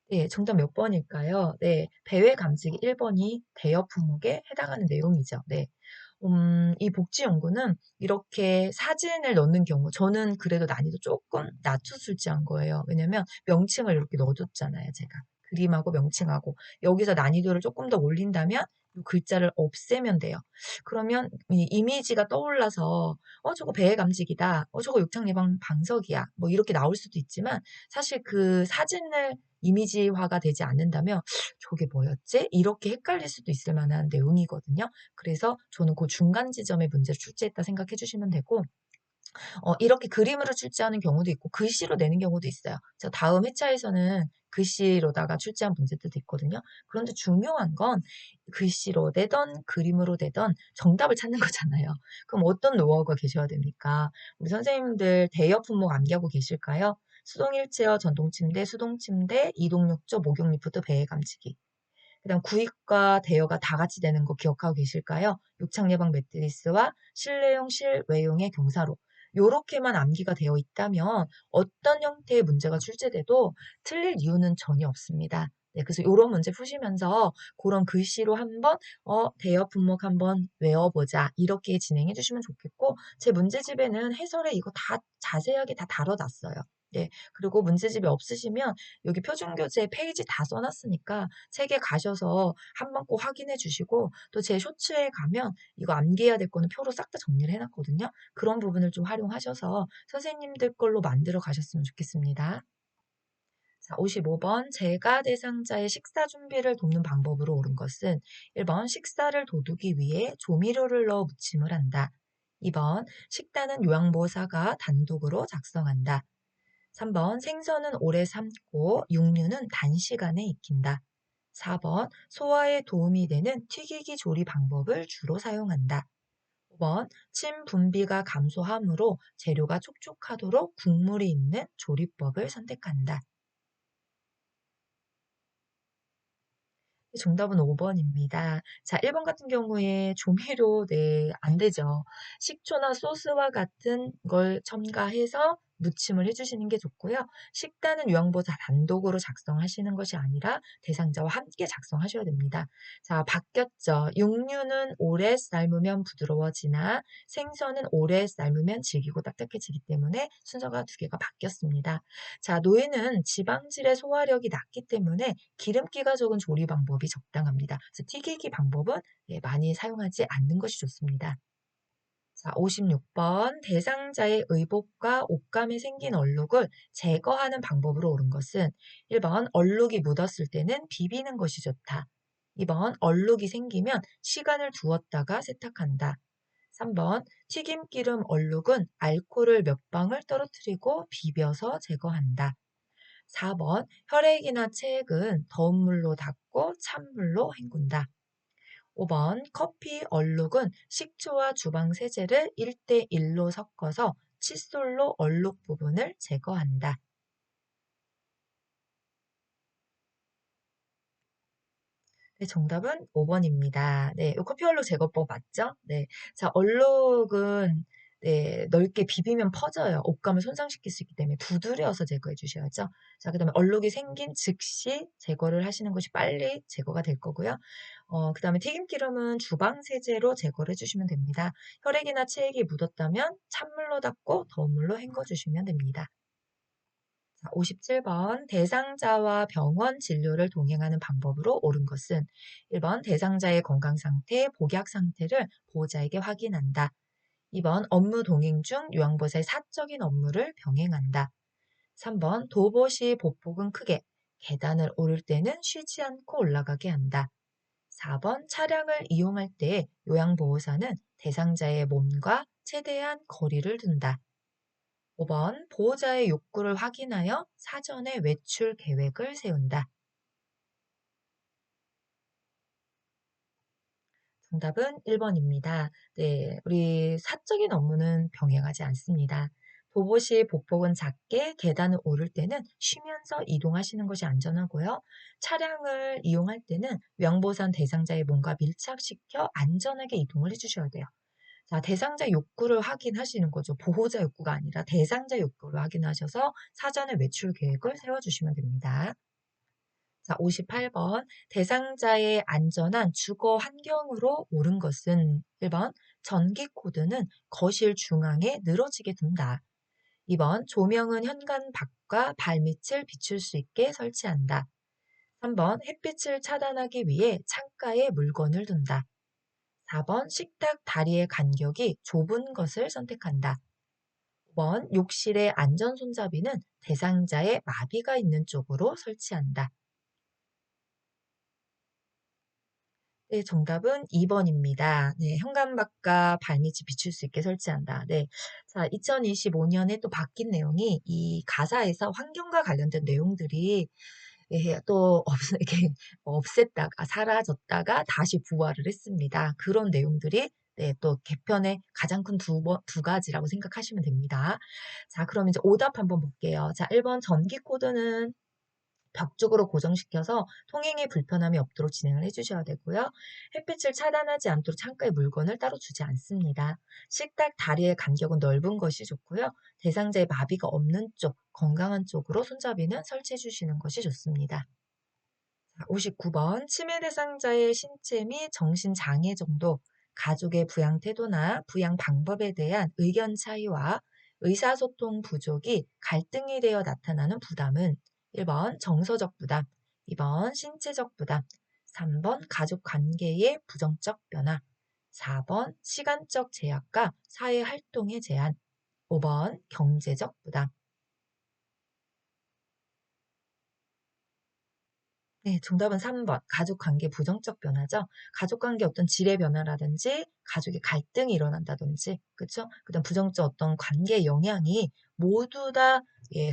네, 정답 몇 번일까요? 네, 배외 감지기 1번이 대여 품목에 해당하는 내용이죠. 네. 이 복지연구는 이렇게 사진을 넣는 경우, 저는 그래도 난이도 조금 낮춰 출제한 거예요. 왜냐면 명칭을 이렇게 넣어줬잖아요, 제가. 그림하고 명칭하고. 여기서 난이도를 조금 더 올린다면 이 글자를 없애면 돼요. 그러면 이 이미지가 떠올라서 저거 배의 감지기다. 저거 욕창 예방 방석이야. 뭐 이렇게 나올 수도 있지만 사실 그 사진을 이미지화가 되지 않는다면 저게 뭐였지? 이렇게 헷갈릴 수도 있을 만한 내용이거든요. 그래서 저는 그 중간 지점에 문제를 출제했다 생각해 주시면 되고, 이렇게 그림으로 출제하는 경우도 있고, 글씨로 내는 경우도 있어요. 저 다음 회차에서는 글씨로다가 출제한 문제들도 있거든요. 그런데 중요한 건 글씨로 내던 그림으로 내던 정답을 찾는 거잖아요. 그럼 어떤 노하우가 계셔야 됩니까? 우리 선생님들 대여 품목 암기하고 계실까요? 수동일체어, 전동침대, 수동침대, 이동욕조, 목욕리프트, 배의 감지기. 그다음 구입과 대여가 다 같이 되는 거 기억하고 계실까요? 욕창 예방 매트리스와 실내용, 실외용의 경사로. 요렇게만 암기가 되어 있다면 어떤 형태의 문제가 출제돼도 틀릴 이유는 전혀 없습니다. 네, 그래서 요런 문제 푸시면서 그런 글씨로 한번 대여 품목 한번 외워보자 이렇게 진행해 주시면 좋겠고 제 문제집에는 해설에 이거 다 자세하게 다 다뤄놨어요. 네, 그리고 문제집이 없으시면 여기 표준교재 페이지 다 써놨으니까 책에 가셔서 한번 꼭 확인해 주시고 또 제 쇼츠에 가면 이거 암기해야 될 거는 표로 싹 다 정리를 해놨거든요. 그런 부분을 좀 활용하셔서 선생님들 걸로 만들어 가셨으면 좋겠습니다. 자, 55번 제가 대상자의 식사 준비를 돕는 방법으로 옳은 것은 1번 식사를 도우기 위해 조미료를 넣어 무침을 한다. 2번 식단은 요양보호사가 단독으로 작성한다. 3번 생선은 오래 삶고 육류는 단시간에 익힌다. 4번 소화에 도움이 되는 튀기기 조리 방법을 주로 사용한다. 5번 침 분비가 감소하므로 재료가 촉촉하도록 국물이 있는 조리법을 선택한다. 정답은 5번입니다. 자, 1번 같은 경우에 조미료, 네, 안 되죠. 식초나 소스와 같은 걸 첨가해서 무침을 해주시는 게 좋고요. 식단은 요양보호사 단독으로 작성하시는 것이 아니라 대상자와 함께 작성하셔야 됩니다. 자, 바뀌었죠. 육류는 오래 삶으면 부드러워지나 생선은 오래 삶으면 질기고 딱딱해지기 때문에 순서가 두 개가 바뀌었습니다. 자, 노예는 지방질의 소화력이 낮기 때문에 기름기가 적은 조리 방법이 적당합니다. 그래서 튀기기 방법은 많이 사용하지 않는 것이 좋습니다. 자, 56번 대상자의 의복과 옷감에 생긴 얼룩을 제거하는 방법으로 옳은 것은 1번 얼룩이 묻었을 때는 비비는 것이 좋다. 2번 얼룩이 생기면 시간을 두었다가 세탁한다. 3번 튀김기름 얼룩은 알코올을 몇 방울 떨어뜨리고 비벼서 제거한다. 4번 혈액이나 체액은 더운 물로 닦고 찬물로 헹군다. 5번 커피 얼룩은 식초와 주방 세제를 1대1로 섞어서 칫솔로 얼룩 부분을 제거한다. 네, 정답은 5번입니다. 네, 커피 얼룩 제거법 맞죠? 네. 자, 얼룩은 네, 넓게 비비면 퍼져요. 옷감을 손상시킬 수 있기 때문에 두드려서 제거해 주셔야죠. 자, 그다음에 얼룩이 생긴 즉시 제거를 하시는 것이 빨리 제거가 될 거고요. 그다음에 튀김기름은 주방 세제로 제거를 해주시면 됩니다. 혈액이나 체액이 묻었다면 찬물로 닦고 더운 물로 헹궈 주시면 됩니다. 57번 대상자와 병원 진료를 동행하는 방법으로 옳은 것은 1번 대상자의 건강 상태, 복약 상태를 보호자에게 확인한다. 2번 업무 동행 중 요양보호사의 사적인 업무를 병행한다. 3번 도보 시 보폭은 크게, 계단을 오를 때는 쉬지 않고 올라가게 한다. 4번 차량을 이용할 때 요양보호사는 대상자의 몸과 최대한 거리를 둔다. 5번 보호자의 욕구를 확인하여 사전에 외출 계획을 세운다. 정답은 1번입니다. 네, 우리 사적인 업무는 병행하지 않습니다. 도보 시 보폭은 작게 계단을 오를 때는 쉬면서 이동하시는 것이 안전하고요. 차량을 이용할 때는 요양보호사 대상자의 몸과 밀착시켜 안전하게 이동을 해주셔야 돼요. 자, 대상자 욕구를 확인하시는 거죠. 보호자 욕구가 아니라 대상자 욕구를 확인하셔서 사전에 외출 계획을 세워주시면 됩니다. 자, 58번. 대상자의 안전한 주거 환경으로 옳은 것은 1번. 전기 코드는 거실 중앙에 늘어지게 둔다. 2번 조명은 현관 밖과 발밑을 비출 수 있게 설치한다. 3번 햇빛을 차단하기 위해 창가에 물건을 둔다. 4번 식탁 다리의 간격이 좁은 것을 선택한다. 5번 욕실의 안전 손잡이는 대상자의 마비가 있는 쪽으로 설치한다. 네, 정답은 2번입니다. 네, 현관밖과 발밑이 비출 수 있게 설치한다. 네. 자, 2025년에 또 바뀐 내용이 이 가사에서 환경과 관련된 내용들이 또 이렇게 없앴다가 사라졌다가 다시 부활을 했습니다. 그런 내용들이 네, 또 개편의 가장 큰 두 가지라고 생각하시면 됩니다. 자, 그럼 이제 오답 한번 볼게요. 자, 1번 전기 코드는 벽 쪽으로 고정시켜서 통행에 불편함이 없도록 진행을 해주셔야 되고요. 햇빛을 차단하지 않도록 창가에 물건을 따로 두지 않습니다. 식탁 다리의 간격은 넓은 것이 좋고요. 대상자의 마비가 없는 쪽, 건강한 쪽으로 손잡이는 설치해 주시는 것이 좋습니다. 59번 치매 대상자의 신체 및 정신 장애 정도, 가족의 부양 태도나 부양 방법에 대한 의견 차이와 의사소통 부족이 갈등이 되어 나타나는 부담은 1번 정서적 부담, 2번 신체적 부담, 3번 가족 관계의 부정적 변화, 4번 시간적 제약과 사회 활동의 제한, 5번 경제적 부담. 네, 정답은 3번. 가족 관계 부정적 변화죠. 가족 관계 어떤 질의 변화라든지 가족의 갈등이 일어난다든지, 그렇죠? 그다음 부정적 어떤 관계 영향이 모두 다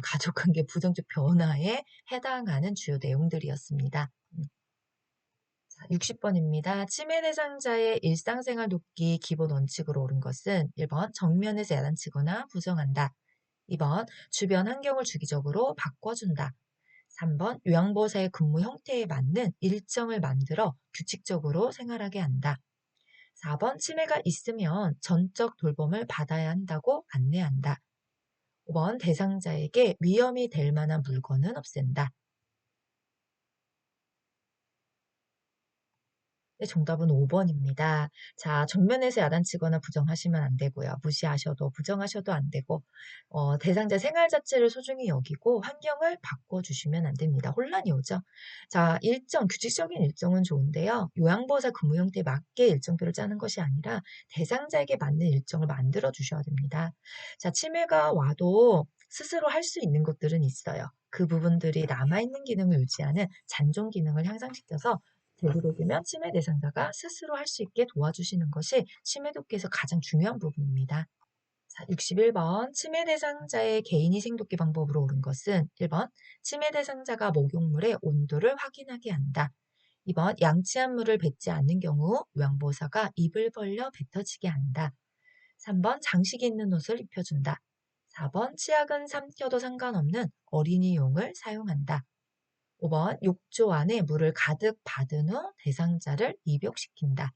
가족 관계 부정적 변화에 해당하는 주요 내용들이었습니다. 60번입니다. 치매 대상자의 일상생활 돕기 기본 원칙으로 옳은 것은 1번 정면에서 야단치거나 부정한다. 2번 주변 환경을 주기적으로 바꿔준다. 3번 요양보호사의 근무 형태에 맞는 일정을 만들어 규칙적으로 생활하게 한다. 4번 치매가 있으면 전적 돌봄을 받아야 한다고 안내한다. 5번 대상자에게 위험이 될 만한 물건은 없앤다. 네, 정답은 5번입니다. 자, 정면에서 야단치거나 부정하시면 안 되고요. 무시하셔도 부정하셔도 안 되고 대상자 생활 자체를 소중히 여기고 환경을 바꿔주시면 안 됩니다. 혼란이 오죠. 자, 일정, 규칙적인 일정은 좋은데요. 요양보호사 근무 형태에 맞게 일정표를 짜는 것이 아니라 대상자에게 맞는 일정을 만들어 주셔야 됩니다. 자, 치매가 와도 스스로 할 수 있는 것들은 있어요. 그 부분들이 남아있는 기능을 유지하는 잔존 기능을 향상시켜서 되도록이면 치매 대상자가 스스로 할 수 있게 도와주시는 것이 치매 돕기에서 가장 중요한 부분입니다. 자, 61번 치매 대상자의 개인위생 돕기 방법으로 옳은 것은 1번 치매 대상자가 목욕물의 온도를 확인하게 한다. 2번 양치한 물을 뱉지 않는 경우 요양보호사가 입을 벌려 뱉어지게 한다. 3번 장식이 있는 옷을 입혀준다. 4번 치약은 삼켜도 상관없는 어린이용을 사용한다. 5번 욕조 안에 물을 가득 받은 후 대상자를 입욕시킨다.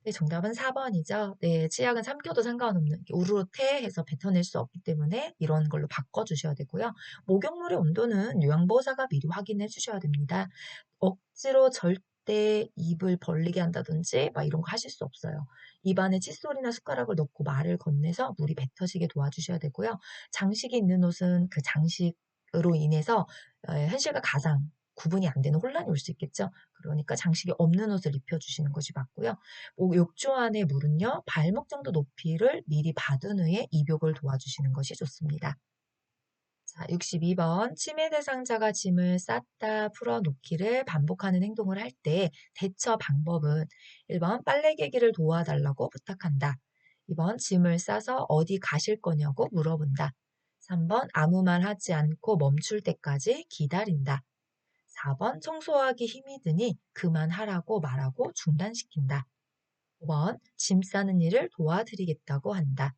네, 정답은 4번이죠. 네, 치약은 삼켜도 상관없는 우르르테해서 뱉어낼 수 없기 때문에 이런 걸로 바꿔주셔야 되고요. 목욕물의 온도는 요양보호사가 미리 확인해 주셔야 됩니다. 억지로 절대 입을 벌리게 한다든지 막 이런 거 하실 수 없어요. 입안에 칫솔이나 숟가락을 넣고 말을 건네서 물이 뱉어지게 도와주셔야 되고요. 장식이 있는 옷은 그 장식으로 인해서 현실과 가상 구분이 안 되는 혼란이 올 수 있겠죠. 그러니까 장식이 없는 옷을 입혀주시는 것이 맞고요. 욕조 안의 물은요, 발목 정도 높이를 미리 받은 후에 입욕을 도와주시는 것이 좋습니다. 자, 62번. 치매 대상자가 짐을 쌌다 풀어놓기를 반복하는 행동을 할 때 대처 방법은 1번 빨래 개기를 도와달라고 부탁한다. 2번 짐을 싸서 어디 가실 거냐고 물어본다. 3번 아무 말 하지 않고 멈출 때까지 기다린다. 4번 청소하기 힘이 드니 그만하라고 말하고 중단시킨다. 5번 짐 싸는 일을 도와드리겠다고 한다.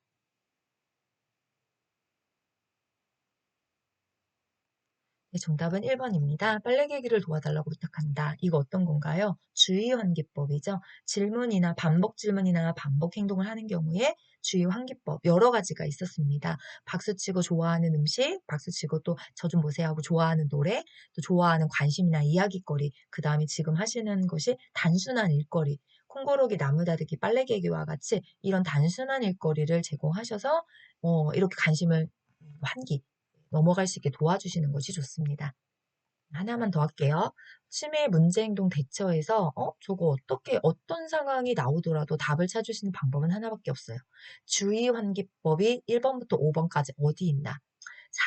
네, 정답은 1번입니다. 빨래 개기를 도와달라고 부탁한다. 이거 어떤 건가요? 주의환기법이죠. 질문이나 반복 질문이나 반복 행동을 하는 경우에 주의 환기법 여러 가지가 있었습니다. 박수치고 좋아하는 음식, 박수치고 또 저 좀 보세요 하고 좋아하는 노래, 또 좋아하는 관심이나 이야깃거리, 그 다음에 지금 하시는 것이 단순한 일거리, 콩고르기, 나무다듬기, 빨래 개기와 같이 이런 단순한 일거리를 제공하셔서 이렇게 관심을 환기, 넘어갈 수 있게 도와주시는 것이 좋습니다. 하나만 더 할게요. 치매 문제행동 대처에서 저거 어떻게 어떤 상황이 나오더라도 답을 찾을 수 있는 방법은 하나밖에 없어요. 주의 환기법이 1번부터 5번까지 어디 있나?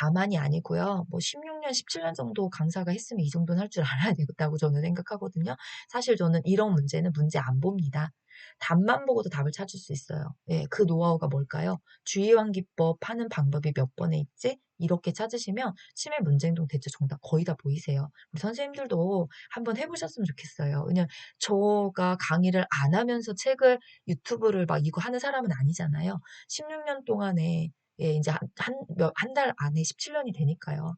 4만이 아니고요. 뭐 16년, 17년 정도 강사가 했으면 이 정도는 할 줄 알아야 되겠다고 저는 생각하거든요. 사실 저는 이런 문제는 문제 안 봅니다. 답만 보고도 답을 찾을 수 있어요. 예, 그 노하우가 뭘까요? 주의환기법 하는 방법이 몇 번에 있지? 이렇게 찾으시면 치매 문제행동 대체 정답 거의 다 보이세요. 우리 선생님들도 한번 해보셨으면 좋겠어요. 왜냐면 저가 강의를 안 하면서 책을 유튜브를 막 이거 하는 사람은 아니잖아요. 16년 동안에 예, 이제 한 달 안에 17년이 되니까요.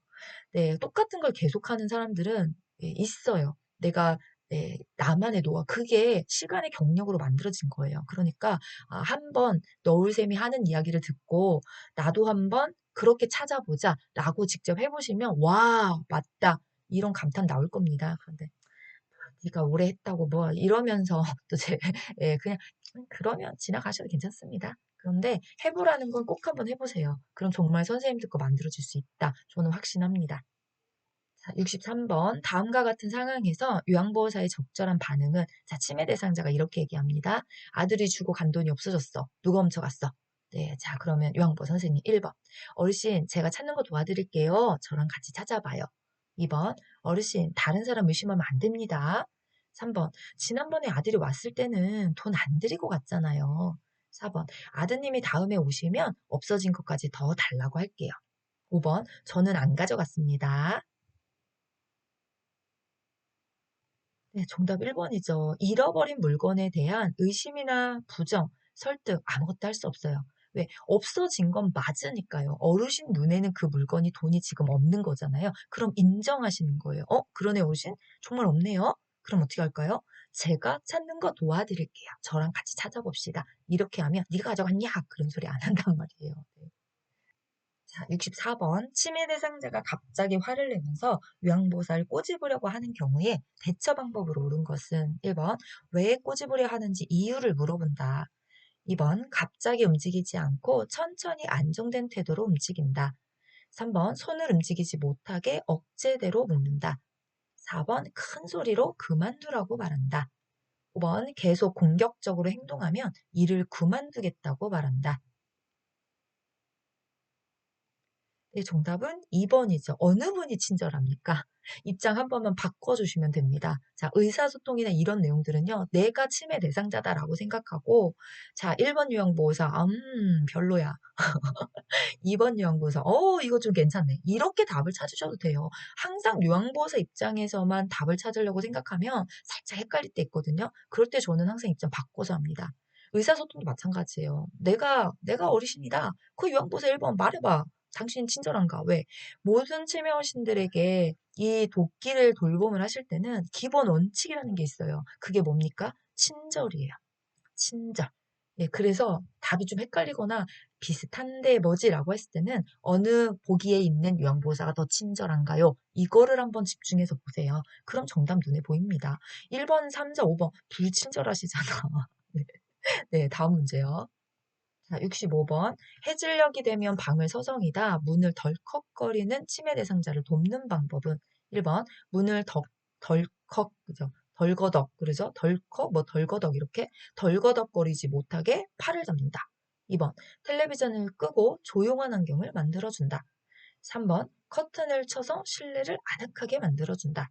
네, 똑같은 걸 계속하는 사람들은 예, 있어요. 내가 네, 나만의 노하 그게 시간의 경력으로 만들어진 거예요. 그러니까 한번 너울샘이 하는 이야기를 듣고 나도 한번 그렇게 찾아보자라고 직접 해보시면 와 맞다 이런 감탄 나올 겁니다. 그런데 네가 오래 했다고 뭐 이러면서 또 예, 그냥 그러면 지나가셔도 괜찮습니다. 그런데 해보라는 건 꼭 한번 해보세요. 그럼 정말 선생님들 거 만들어질 수 있다. 저는 확신합니다. 자, 63번. 다음과 같은 상황에서 요양보호사의 적절한 반응은 자, 치매 대상자가 이렇게 얘기합니다. 아들이 주고 간 돈이 없어졌어. 누가 훔쳐갔어? 네, 자, 그러면 요양보호 선생님 1번. 어르신, 제가 찾는 거 도와드릴게요. 저랑 같이 찾아봐요. 2번. 어르신, 다른 사람 의심하면 안 됩니다. 3번. 지난번에 아들이 왔을 때는 돈 안 드리고 갔잖아요. 4번. 아드님이 다음에 오시면 없어진 것까지 더 달라고 할게요. 5번. 저는 안 가져갔습니다. 네, 정답 1번이죠. 잃어버린 물건에 대한 의심이나 부정, 설득 아무것도 할 수 없어요. 왜? 없어진 건 맞으니까요. 어르신 눈에는 그 물건이 돈이 지금 없는 거잖아요. 그럼 인정하시는 거예요. 그러네 어르신? 정말 없네요. 그럼 어떻게 할까요? 제가 찾는 거 도와드릴게요. 저랑 같이 찾아봅시다. 이렇게 하면 네가 가져갔냐? 그런 소리 안 한단 말이에요. 네. 자, 64번. 치매 대상자가 갑자기 화를 내면서 요양보호사를 꼬집으려고 하는 경우에 대처 방법으로 옳은 것은 1번. 왜 꼬집으려 하는지 이유를 물어본다. 2번. 갑자기 움직이지 않고 천천히 안정된 태도로 움직인다. 3번. 손을 움직이지 못하게 억제대로 묶는다. 4번. 큰 소리로 그만두라고 말한다. 5번. 계속 공격적으로 행동하면 일을 그만두겠다고 말한다. 네, 정답은 2번이죠. 어느 분이 친절합니까? 입장 한 번만 바꿔주시면 됩니다. 자, 의사소통이나 이런 내용들은요, 내가 치매 대상자다라고 생각하고, 자, 1번 요양보호사, 별로야. 2번 요양보호사, 이거 좀 괜찮네. 이렇게 답을 찾으셔도 돼요. 항상 요양보호사 입장에서만 답을 찾으려고 생각하면 살짝 헷갈릴 때 있거든요. 그럴 때 저는 항상 입장 바꿔서 합니다. 의사소통도 마찬가지예요. 내가 어르신이다. 그 요양보호사 1번 말해봐. 당신 친절한가? 왜? 모든 치매 어르신들에게 이 돕기를 돌봄을 하실 때는 기본 원칙이라는 게 있어요. 그게 뭡니까? 친절이에요. 친절. 예, 그래서 답이 좀 헷갈리거나 비슷한데 뭐지라고 했을 때는 어느 보기에 있는 요양보호사가 더 친절한가요? 이거를 한번 집중해서 보세요. 그럼 정답 눈에 보입니다. 1번, 3자, 5번 불친절하시잖아. 네, 네, 다음 문제요. 자, 65번. 해질녘이 되면 방을 서성이다. 문을 덜컥거리는 치매 대상자를 돕는 방법은 1번. 문을 덜컥, 그죠? 덜거덕, 그러죠? 덜컥, 뭐 덜거덕 이렇게 덜거덕거리지 못하게 팔을 잡는다. 2번. 텔레비전을 끄고 조용한 환경을 만들어준다. 3번. 커튼을 쳐서 실내를 아늑하게 만들어준다.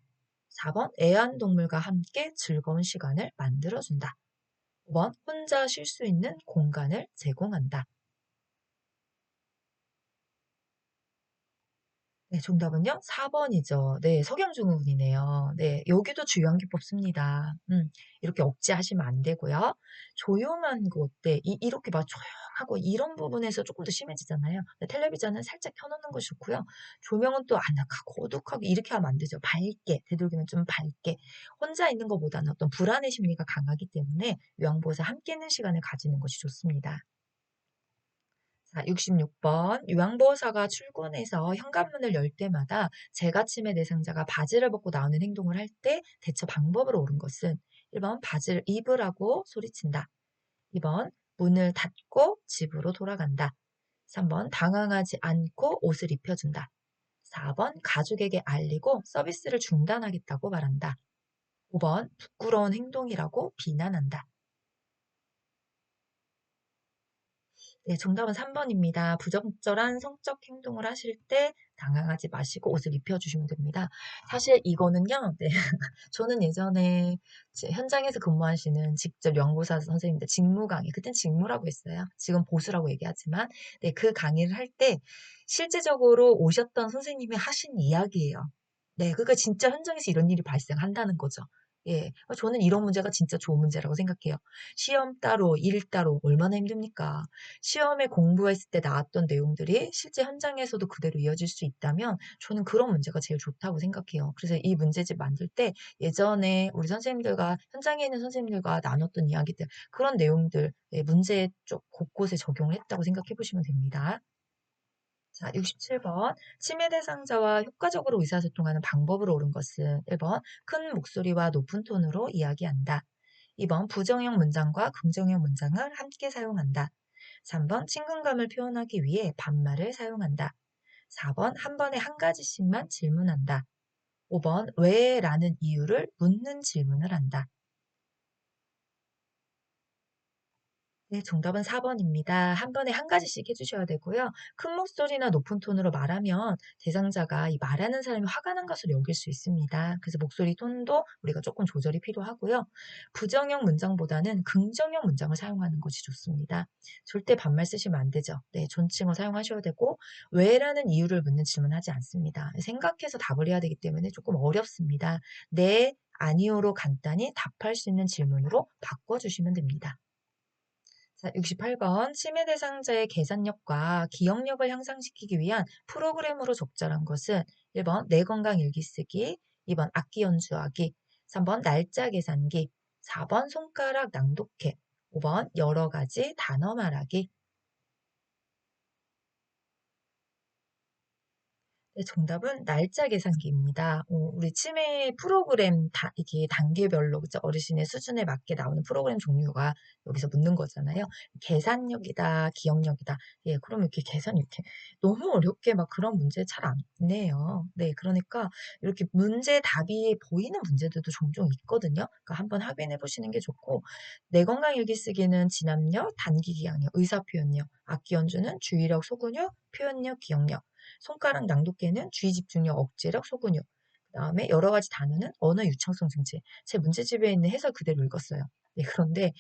4번. 애완동물과 함께 즐거운 시간을 만들어준다. 5번. 혼자 쉴 수 있는 공간을 제공한다. 네, 정답은요? 4번이죠. 네, 석양증후군이네요. 네, 여기도 주의한 게 뽑습니다. 이렇게 억제하시면 안 되고요. 조용한 곳, 네, 이렇게 막 조용하고 이런 부분에서 조금 더 심해지잖아요. 네, 텔레비전은 살짝 켜놓는 것이 좋고요. 조명은 또 아늑하고 어둑하고 이렇게 하면 안 되죠. 밝게, 되도록이면 좀 밝게. 혼자 있는 것보다는 어떤 불안의 심리가 강하기 때문에 요양보호사 함께 있는 시간을 가지는 것이 좋습니다. 자, 66번. 요양보호사가 출근해서 현관문을 열 때마다 재가침의 대상자가 바지를 벗고 나오는 행동을 할 때 대처 방법으로 옳은 것은 1번 바지를 입으라고 소리친다. 2번 문을 닫고 집으로 돌아간다. 3번 당황하지 않고 옷을 입혀준다. 4번 가족에게 알리고 서비스를 중단하겠다고 말한다. 5번 부끄러운 행동이라고 비난한다. 네, 정답은 3번입니다. 부적절한 성적 행동을 하실 때 당황하지 마시고 옷을 입혀주시면 됩니다. 사실 이거는요, 네, 저는 예전에 현장에서 근무하시는 직접 연구사 선생님들 직무 강의, 그땐 직무라고 했어요. 지금 보수라고 얘기하지만, 네, 그 강의를 할 때 실제적으로 오셨던 선생님이 하신 이야기예요. 네, 그러니까 진짜 현장에서 이런 일이 발생한다는 거죠. 예, 저는 이런 문제가 진짜 좋은 문제라고 생각해요. 시험 따로, 일 따로, 얼마나 힘듭니까? 시험에 공부했을 때 나왔던 내용들이 실제 현장에서도 그대로 이어질 수 있다면 저는 그런 문제가 제일 좋다고 생각해요. 그래서 이 문제집 만들 때 예전에 우리 선생님들과 현장에 있는 선생님들과 나눴던 이야기들 그런 내용들 문제 쪽 곳곳에 적용을 했다고 생각해 보시면 됩니다. 자, 67번. 치매 대상자와 효과적으로 의사소통하는 방법으로 옳은 것은 1번 큰 목소리와 높은 톤으로 이야기한다. 2번 부정형 문장과 긍정형 문장을 함께 사용한다. 3번 친근감을 표현하기 위해 반말을 사용한다. 4번 한 번에 한 가지씩만 질문한다. 5번 왜? 라는 이유를 묻는 질문을 한다. 네, 정답은 4번입니다. 한 번에 한 가지씩 해주셔야 되고요. 큰 목소리나 높은 톤으로 말하면 대상자가 이 말하는 사람이 화가 난 것으로 여길 수 있습니다. 그래서 목소리 톤도 우리가 조금 조절이 필요하고요. 부정형 문장보다는 긍정형 문장을 사용하는 것이 좋습니다. 절대 반말 쓰시면 안 되죠. 네, 존칭어 사용하셔야 되고 왜라는 이유를 묻는 질문하지 않습니다. 생각해서 답을 해야 되기 때문에 조금 어렵습니다. 네, 아니요로 간단히 답할 수 있는 질문으로 바꿔주시면 됩니다. 자, 68번. 치매 대상자의 계산력과 기억력을 향상시키기 위한 프로그램으로 적절한 것은 1번 내 건강 일기 쓰기, 2번 악기 연주하기, 3번 날짜 계산기, 4번 손가락 낭독해, 5번 여러 가지 단어 말하기. 네, 정답은 날짜 계산기입니다. 우리 치매 프로그램 이게 단계별로 그죠? 어르신의 수준에 맞게 나오는 프로그램 종류가 여기서 묻는 거잖아요. 계산력이다, 기억력이다. 예, 그럼 이렇게 계산 이렇게 너무 어렵게 막 그런 문제 잘 안 내요. 네, 그러니까 이렇게 문제 답이 보이는 문제들도 종종 있거든요. 그러니까 한번 확인해 보시는 게 좋고 내 건강 일기 쓰기는 진압력, 단기 기억력, 의사 표현력, 악기 연주는 주의력, 소근육, 표현력, 기억력. 손가락 낭독계는 주의 집중력, 억제력, 소근육. 그다음에 여러 가지 단어는 언어 유창성 증진. 제 문제집에 있는 해설 그대로 읽었어요. 네, 그런데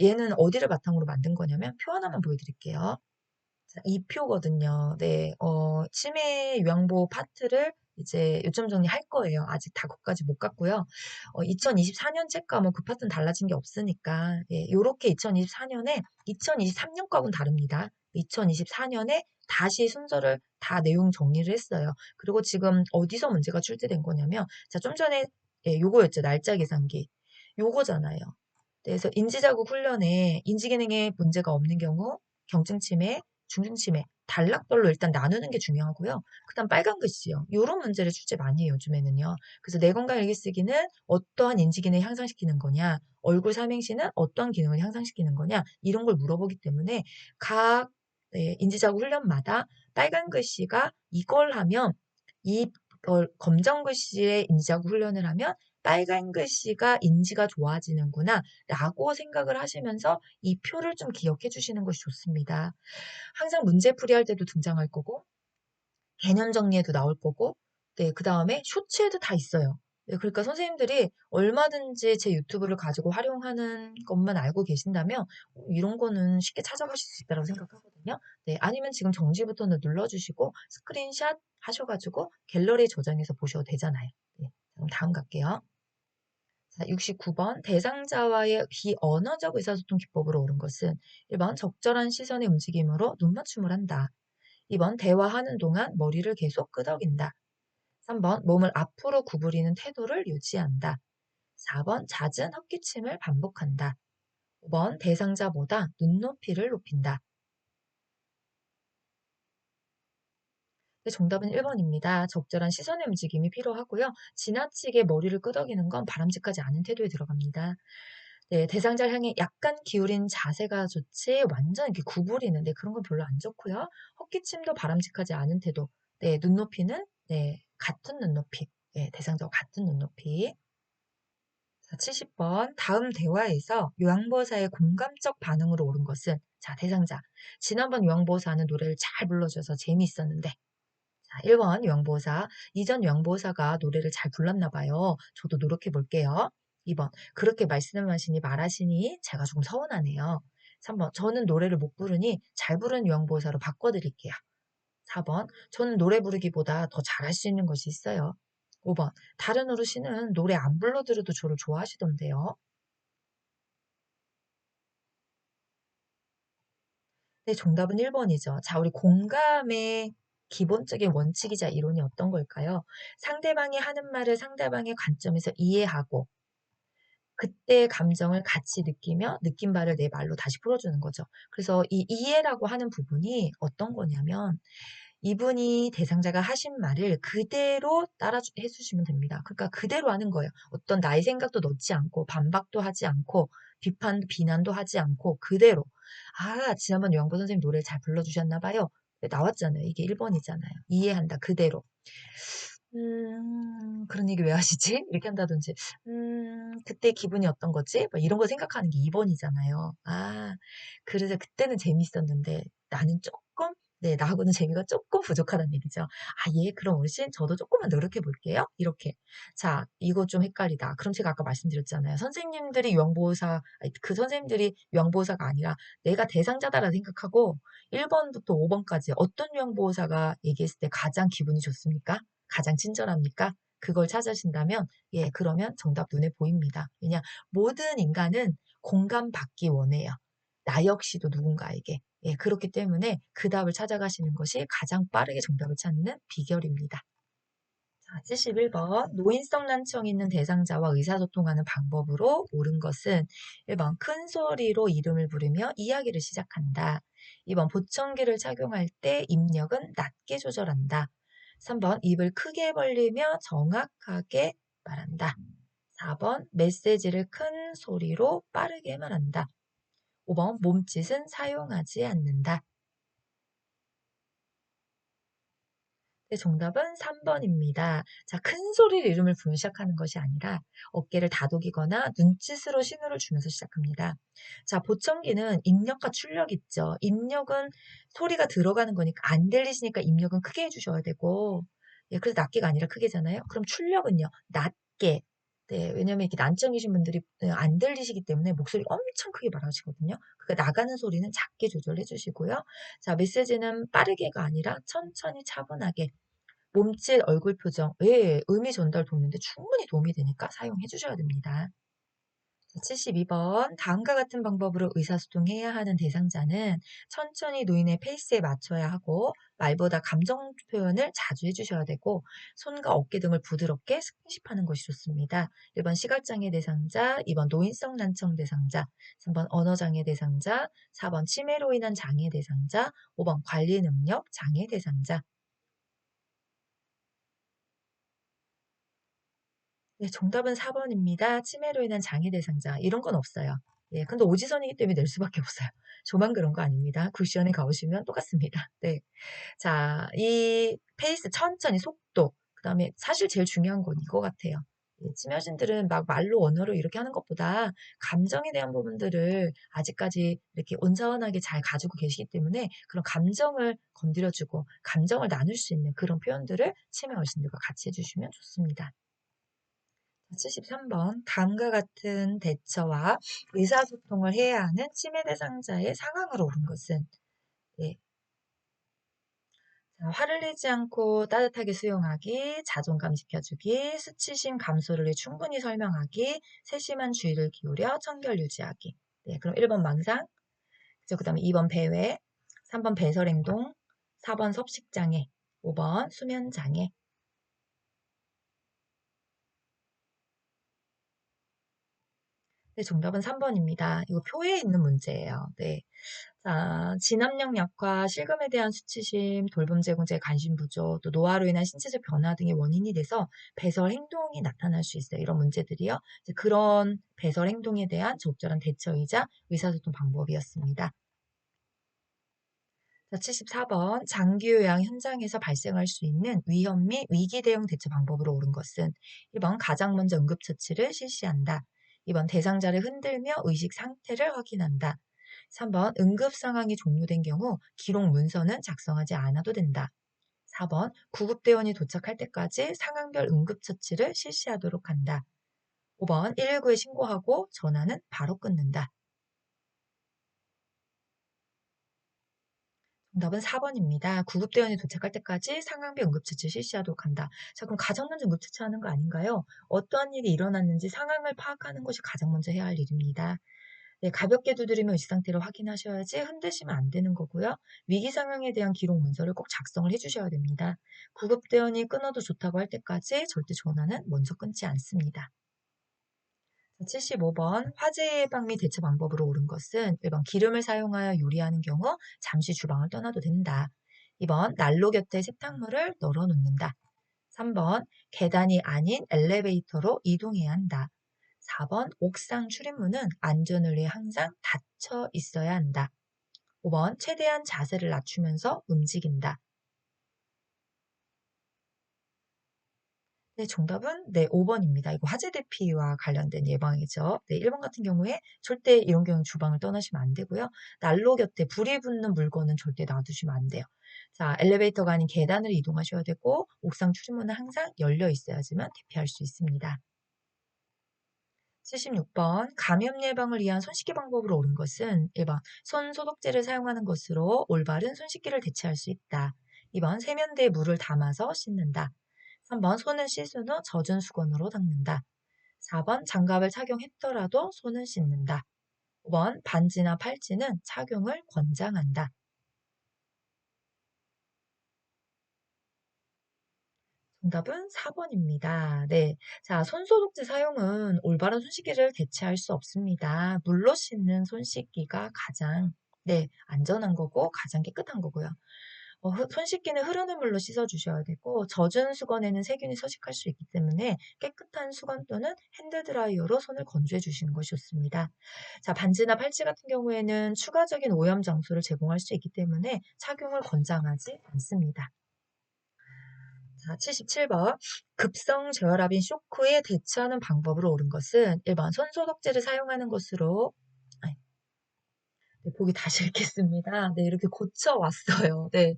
얘는 어디를 바탕으로 만든 거냐면 표 하나만 보여드릴게요. 자, 이 표거든요. 네, 치매 요양보 파트를 이제 요점 정리할 거예요. 아직 다 거기까지 못 갔고요. 2024년 책과 뭐 그 파트는 달라진 게 없으니까 예, 요렇게 2024년에 2023년과는 다릅니다. 2024년에 다시 순서를 다 내용 정리를 했어요. 그리고 지금 어디서 문제가 출제된 거냐면 자, 좀 전에 예, 요거였죠. 날짜 계산기. 요거잖아요. 그래서 인지자국 훈련에 인지기능에 문제가 없는 경우 경증 치매, 중증 치매 단락별로 일단 나누는 게 중요하고요. 그다음 빨간 글씨요. 이런 문제를 출제 많이 해요, 요즘에는요. 그래서 내 건강 일기 쓰기는 어떠한 인지 기능을 향상시키는 거냐, 얼굴 삼행시는 어떠한 기능을 향상시키는 거냐 이런 걸 물어보기 때문에 각 네, 인지자국 훈련마다 빨간 글씨가 이걸 하면 이 검정 글씨의 인지자국 훈련을 하면 빨간 글씨가 인지가 좋아지는구나 라고 생각을 하시면서 이 표를 좀 기억해 주시는 것이 좋습니다. 항상 문제풀이 할 때도 등장할 거고 개념 정리에도 나올 거고 네, 그 다음에 쇼츠에도 다 있어요. 네, 그러니까 선생님들이 얼마든지 제 유튜브를 가지고 활용하는 것만 알고 계신다면 이런 거는 쉽게 찾아가실 수 있다고 생각하거든요. 네, 아니면 지금 정지 버튼을 눌러주시고 스크린샷 하셔가지고 갤러리에 저장해서 보셔도 되잖아요. 네, 그럼 다음 갈게요. 자, 69번 대상자와의 비언어적 의사소통 기법으로 옳은 것은 1번 적절한 시선의 움직임으로 눈맞춤을 한다. 2번 대화하는 동안 머리를 계속 끄덕인다. 3번 몸을 앞으로 구부리는 태도를 유지한다. 4번 잦은 헛기침을 반복한다. 5번 대상자보다 눈높이를 높인다. 네, 정답은 1번입니다. 적절한 시선의 움직임이 필요하고요. 지나치게 머리를 끄덕이는 건 바람직하지 않은 태도에 들어갑니다. 네, 대상자를 향해 약간 기울인 자세가 좋지 완전 이렇게 구부리는데 그런 건 별로 안 좋고요. 헛기침도 바람직하지 않은 태도. 네, 눈높이는 네, 같은 눈높이. 네, 대상자와 같은 눈높이. 자, 70번. 다음 대화에서 요양보호사의 공감적 반응으로 옳은 것은 자, 대상자. 지난번 요양보호사는 노래를 잘 불러줘서 재미있었는데 자, 1번 요양보호사. 이전 요양보호사가 노래를 잘 불렀나 봐요. 저도 노력해 볼게요. 2번 그렇게 말씀하시니 말하시니 제가 조금 서운하네요. 3번 저는 노래를 못 부르니 잘 부르는 요양보호사로 바꿔드릴게요. 4번 저는 노래 부르기보다 더 잘할 수 있는 것이 있어요. 5번 다른 어르신은 노래 안 불러드려도 저를 좋아하시던데요. 네, 정답은 1번이죠. 자, 우리 공감의 기본적인 원칙이자 이론이 어떤 걸까요? 상대방이 하는 말을 상대방의 관점에서 이해하고 그때의 감정을 같이 느끼며 느낀 바를 내 말로 다시 풀어주는 거죠. 그래서 이 이해라고 하는 부분이 어떤 거냐면 이분이 대상자가 하신 말을 그대로 따라 해주시면 됩니다. 그러니까 그대로 하는 거예요. 어떤 나의 생각도 넣지 않고 반박도 하지 않고 비난도 하지 않고 그대로. 아, 지난번 영보 선생님 노래 잘 불러주셨나 봐요. 네, 나왔잖아요. 이게 1번이잖아요. 이해한다. 그대로. 그런 얘기 왜 하시지? 이렇게 한다든지, 그때 기분이 어떤 거지? 막 이런 거 생각하는 게 2번이잖아요. 아, 그래서 그때는 재밌었는데 나는 조금, 네, 나하고는 재미가 조금 부족하다는 얘기죠. 아, 예, 그럼 어르신, 저도 조금만 노력해 볼게요. 이렇게. 자, 이거 좀 헷갈리다. 그럼 제가 아까 말씀드렸잖아요. 선생님들이 유형보호사, 아니, 그 선생님들이 유형보호사가 아니라 내가 대상자다라 생각하고 1번부터 5번까지 어떤 유형보호사가 얘기했을 때 가장 기분이 좋습니까? 가장 친절합니까? 그걸 찾으신다면, 예, 그러면 정답 눈에 보입니다. 왜냐, 모든 인간은 공감받기 원해요. 나 역시도 누군가에게. 예, 그렇기 때문에 그 답을 찾아가시는 것이 가장 빠르게 정답을 찾는 비결입니다. 자, 71번. 노인성 난청 있는 대상자와 의사소통하는 방법으로 옳은 것은 1번 큰 소리로 이름을 부르며 이야기를 시작한다. 2번 보청기를 착용할 때 입력은 낮게 조절한다. 3번 입을 크게 벌리며 정확하게 말한다. 4번 메시지를 큰 소리로 빠르게 말한다. 5번 몸짓은 사용하지 않는다. 네, 정답은 3번입니다. 자, 큰 소리로 이름을 부르며 시작하는 것이 아니라 어깨를 다독이거나 눈짓으로 신호를 주면서 시작합니다. 자, 보청기는 입력과 출력 있죠. 입력은 소리가 들어가는 거니까 안 들리시니까 입력은 크게 해주셔야 되고, 예, 그래서 낮게가 아니라 크게잖아요. 그럼 출력은요, 낮게. 네, 왜냐면 이렇게 난청이신 분들이 안 들리시기 때문에 목소리 엄청 크게 말하시거든요. 그러니까 나가는 소리는 작게 조절해 주시고요. 자, 메시지는 빠르게가 아니라 천천히 차분하게 몸짓, 얼굴 표정에 의미 전달 돕는데 충분히 도움이 되니까 사용해 주셔야 됩니다. 72번. 다음과 같은 방법으로 의사소통해야 하는 대상자는 천천히 노인의 페이스에 맞춰야 하고 말보다 감정 표현을 자주 해주셔야 되고 손과 어깨 등을 부드럽게 스킨십하는 것이 좋습니다. 1번 시각장애 대상자, 2번 노인성 난청 대상자, 3번 언어장애 대상자, 4번 치매로 인한 장애 대상자, 5번 관리 능력 장애 대상자. 네, 정답은 4번입니다. 치매로 인한 장애 대상자. 이런 건 없어요. 예, 근데 오지선이기 때문에 낼 수밖에 없어요. 저만 그런 거 아닙니다. 쿠션에 가보시면 똑같습니다. 네. 자, 이 페이스 천천히 속도. 그다음에 사실 제일 중요한 건 이거 같아요. 예, 치매신들은 막 말로 언어로 이렇게 하는 것보다 감정에 대한 부분들을 아직까지 이렇게 온전하게 잘 가지고 계시기 때문에 그런 감정을 건드려주고 감정을 나눌 수 있는 그런 표현들을 치매 어르신들과 같이 해주시면 좋습니다. 73번. 다음과 같은 대처와 의사소통을 해야 하는 치매 대상자의 상황으로 옳은 것은 예. 자, 화를 내지 않고 따뜻하게 수용하기, 자존감 지켜주기, 수치심 감소를 충분히 설명하기, 세심한 주의를 기울여 청결 유지하기. 네, 그럼 1번 망상, 그 다음에 2번 배회, 3번 배설행동, 4번 섭식장애, 5번 수면장애. 네, 정답은 3번입니다. 이거 표에 있는 문제예요. 네. 자, 진압력 약화, 실금에 대한 수치심, 돌봄 제공자의 관심 부족, 또 노화로 인한 신체적 변화 등의 원인이 돼서 배설 행동이 나타날 수 있어요. 이런 문제들이요. 이제 그런 배설 행동에 대한 적절한 대처이자 의사소통 방법이었습니다. 자, 74번. 장기 요양 현장에서 발생할 수 있는 위험 및 위기 대응 대처 방법으로 옳은 것은 1번 가장 먼저 응급처치를 실시한다. 2번 대상자를 흔들며 의식 상태를 확인한다. 3번 응급 상황이 종료된 경우 기록 문서는 작성하지 않아도 된다. 4번 구급대원이 도착할 때까지 상황별 응급처치를 실시하도록 한다. 5번 119에 신고하고 전화는 바로 끊는다. 정답은 4번입니다. 구급대원이 도착할 때까지 상황비 응급처치 실시하도록 한다. 자, 그럼 가장 먼저 응급처치하는 거 아닌가요? 어떠한 일이 일어났는지 상황을 파악하는 것이 가장 먼저 해야 할 일입니다. 네, 가볍게 두드리며 의식 상태를 확인하셔야지 흔드시면 안 되는 거고요. 위기 상황에 대한 기록 문서를 꼭 작성을 해주셔야 됩니다. 구급대원이 끊어도 좋다고 할 때까지 절대 전화는 먼저 끊지 않습니다. 75번 화재 예방 및 대처 방법으로 옳은 것은 1번 기름을 사용하여 요리하는 경우 잠시 주방을 떠나도 된다. 2번 난로 곁에 세탁물을 널어 놓는다. 3번 계단이 아닌 엘리베이터로 이동해야 한다. 4번 옥상 출입문은 안전을 위해 항상 닫혀 있어야 한다. 5번 최대한 자세를 낮추면서 움직인다. 네, 정답은 네, 5번입니다. 이거 화재 대피와 관련된 예방이죠. 네, 1번 같은 경우에 절대 이런 경우 주방을 떠나시면 안 되고요. 난로 곁에 불이 붙는 물건은 절대 놔두시면 안 돼요. 자, 엘리베이터가 아닌 계단을 이동하셔야 되고 옥상 출입문은 항상 열려 있어야지만 대피할 수 있습니다. 76번 감염 예방을 위한 손 씻기 방법으로 옳은 것은 1번 손 소독제를 사용하는 것으로 올바른 손 씻기를 대체할 수 있다. 2번 세면대에 물을 담아서 씻는다. 3번 손은 씻은 후 젖은 수건으로 닦는다. 4번 장갑을 착용했더라도 손은 씻는다. 5번 반지나 팔찌는 착용을 권장한다. 정답은 4번입니다. 네. 자, 손소독제 사용은 올바른 손 씻기를 대체할 수 없습니다. 물로 씻는 손 씻기가 가장 네, 안전한 거고 가장 깨끗한 거고요. 손 씻기는 흐르는 물로 씻어주셔야 되고 젖은 수건에는 세균이 서식할 수 있기 때문에 깨끗한 수건 또는 핸드드라이어로 손을 건조해 주시는 것이 좋습니다. 자, 반지나 팔찌 같은 경우에는 추가적인 오염 장소를 제공할 수 있기 때문에 착용을 권장하지 않습니다. 자, 77번. 급성 저혈압인 쇼크에 대처하는 방법으로 옳은 것은 1번 손소독제를 사용하는 것으로 아니, 네, 보기 다시 읽겠습니다. 네, 이렇게 고쳐왔어요. 네.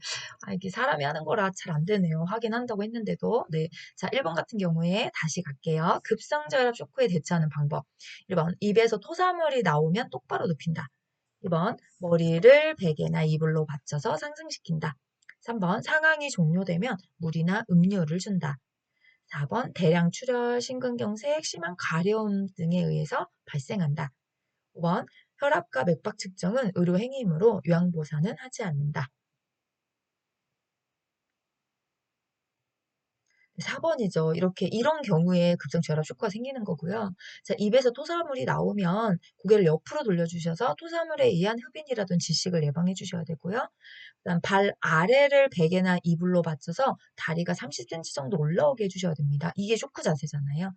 아, 이게 사람이 하는 거라 잘 안 되네요. 확인한다고 했는데도. 네. 자, 1번 같은 경우에 다시 갈게요. 급성 저혈압 쇼크에 대처하는 방법. 1번, 입에서 토사물이 나오면 똑바로 눕힌다. 2번, 머리를 베개나 이불로 받쳐서 상승시킨다. 3번, 상황이 종료되면 물이나 음료를 준다. 4번, 대량 출혈, 심근경색, 심한 가려움 등에 의해서 발생한다. 5번, 혈압과 맥박 측정은 의료 행위이므로 요양보사는 하지 않는다. 4번이죠. 이런 경우에 급성 저혈압 쇼크가 생기는 거고요. 자, 입에서 토사물이 나오면 고개를 옆으로 돌려주셔서 토사물에 의한 흡인이라든지 질식을 예방해 주셔야 되고요. 그다음 발 아래를 베개나 이불로 받쳐서 다리가 30cm 정도 올라오게 해주셔야 됩니다. 이게 쇼크 자세잖아요.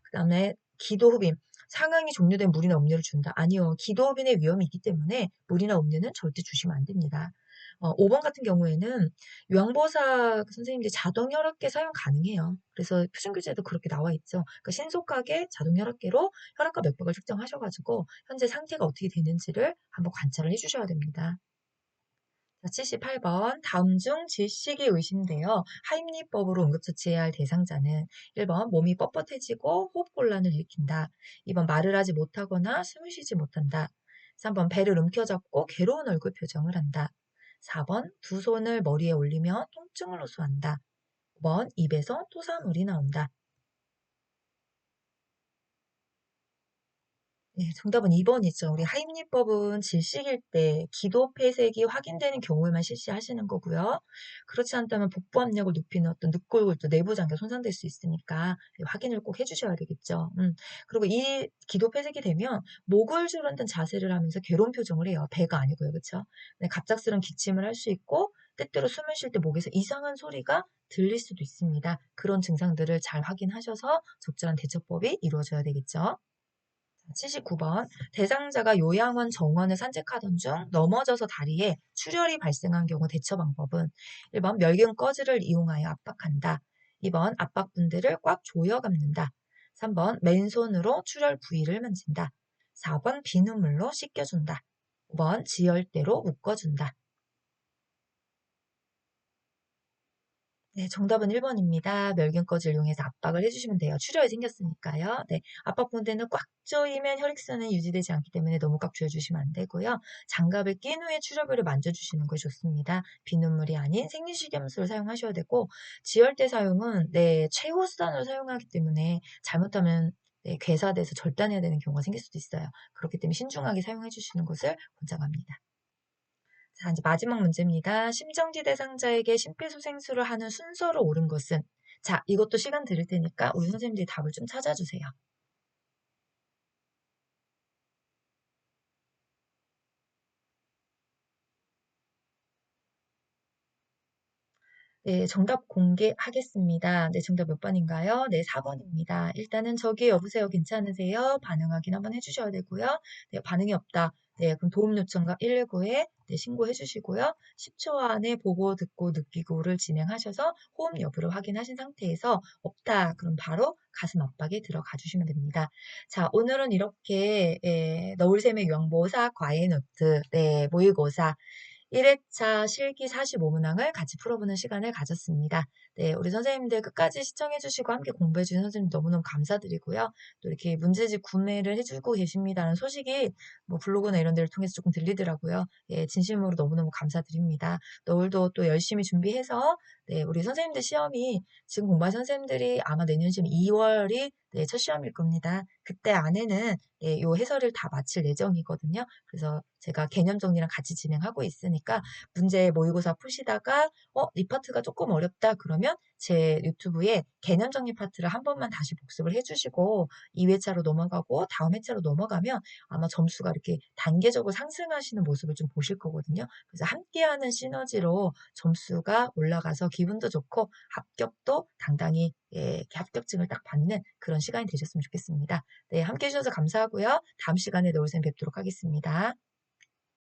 그다음에 기도 흡입. 상황이 종료된 물이나 음료를 준다. 아니요. 기도 흡입의 위험이 있기 때문에 물이나 음료는 절대 주시면 안 됩니다. 5번 같은 경우에는 요양보호사 선생님들이 자동 혈압계 사용 가능해요. 그래서 표준규제에도 그렇게 나와 있죠. 그러니까 신속하게 자동 혈압계로 혈압과 맥박을 측정하셔가지고 현재 상태가 어떻게 되는지를 한번 관찰을 해주셔야 됩니다. 자, 78번. 다음 중 질식이 의심되어 하임리법으로 응급처치해야 할 대상자는 1번 몸이 뻣뻣해지고 호흡곤란을 일으킨다. 2번 말을 하지 못하거나 숨을 쉬지 못한다. 3번 배를 움켜잡고 괴로운 얼굴 표정을 한다. 4번 두 손을 머리에 올리며 통증을 호소한다. 5번 입에서 토사물이 나온다. 네, 정답은 2번이죠. 우리 하임리법은 질식일 때 기도 폐색이 확인되는 경우에만 실시하시는 거고요. 그렇지 않다면 복부 압력을 높이는 어떤 늑골골도 내부 장기가 손상될 수 있으니까 확인을 꼭 해주셔야 되겠죠. 그리고 이 기도 폐색이 되면 목을 조르는 자세를 하면서 괴로운 표정을 해요. 배가 아니고요. 그렇죠? 네, 갑작스러운 기침을 할 수 있고 때때로 숨을 쉴 때 목에서 이상한 소리가 들릴 수도 있습니다. 그런 증상들을 잘 확인하셔서 적절한 대처법이 이루어져야 되겠죠. 79번. 대상자가 요양원 정원을 산책하던 중 넘어져서 다리에 출혈이 발생한 경우 대처 방법은 1번 멸균 꺼즈를 이용하여 압박한다. 2번 압박분대를 꽉 조여 감는다. 3번 맨손으로 출혈 부위를 만진다. 4번 비눗물로 씻겨준다. 5번 지혈대로 묶어준다. 네, 정답은 1번입니다. 멸균꺼지를 이용해서 압박을 해주시면 돼요. 출혈이 생겼으니까요. 네, 압박 본대는 꽉 조이면 혈액순환이 유지되지 않기 때문에 너무 꽉 조여주시면 안 되고요. 장갑을 낀 후에 출혈부를 만져주시는 것이 좋습니다. 비눗물이 아닌 생리식염수를 사용하셔야 되고 지혈대 사용은 네, 최후 수단으로 사용하기 때문에 잘못하면 네, 괴사돼서 절단해야 되는 경우가 생길 수도 있어요. 그렇기 때문에 신중하게 사용해 주시는 것을 권장합니다. 자, 이제 마지막 문제입니다. 심정지 대상자에게 심폐소생술을 하는 순서로 옳은 것은? 자, 이것도 시간 드릴 테니까 우리 선생님들이 답을 좀 찾아주세요. 네, 정답 공개하겠습니다. 네, 정답 몇 번인가요? 네, 4번입니다. 일단은 저기 여보세요, 괜찮으세요? 반응 확인 한번 해주셔야 되고요. 네, 반응이 없다. 네, 그럼 도움 요청과 119에 네, 신고해 주시고요. 10초 안에 보고 듣고 느끼고를 진행하셔서 호흡 여부를 확인하신 상태에서 없다. 그럼 바로 가슴 압박에 들어가 주시면 됩니다. 자, 오늘은 이렇게 너울샘의 유형모사, 과외노트, 네, 모의고사 1회차 실기 45문항을 같이 풀어보는 시간을 가졌습니다. 네, 우리 선생님들 끝까지 시청해주시고 함께 공부해주신 선생님 너무너무 감사드리고요. 또 이렇게 문제집 구매를 해주고 계십니다라는 소식이 뭐 블로그나 이런 데를 통해서 조금 들리더라고요. 예, 진심으로 너무너무 감사드립니다. 내일도 또 열심히 준비해서 네, 우리 선생님들 시험이 지금 공부한 선생님들이 아마 내년 시험 2월이 네, 첫 시험일 겁니다. 그때 안에는 네, 요 해설을 다 마칠 예정이거든요. 그래서 제가 개념 정리랑 같이 진행하고 있으니까 문제 모의고사 푸시다가 이 파트가 조금 어렵다 그러면 제 유튜브에 개념 정리 파트를 한 번만 다시 복습을 해주시고 2회차로 넘어가고 다음 회차로 넘어가면 아마 점수가 이렇게 단계적으로 상승하시는 모습을 좀 보실 거거든요. 그래서 함께하는 시너지로 점수가 올라가서 기분도 좋고 합격도 당당히 이렇게 합격증을 딱 받는 그런 시간이 되셨으면 좋겠습니다. 네, 함께 해주셔서 감사하고요. 다음 시간에 노을쌤 뵙도록 하겠습니다.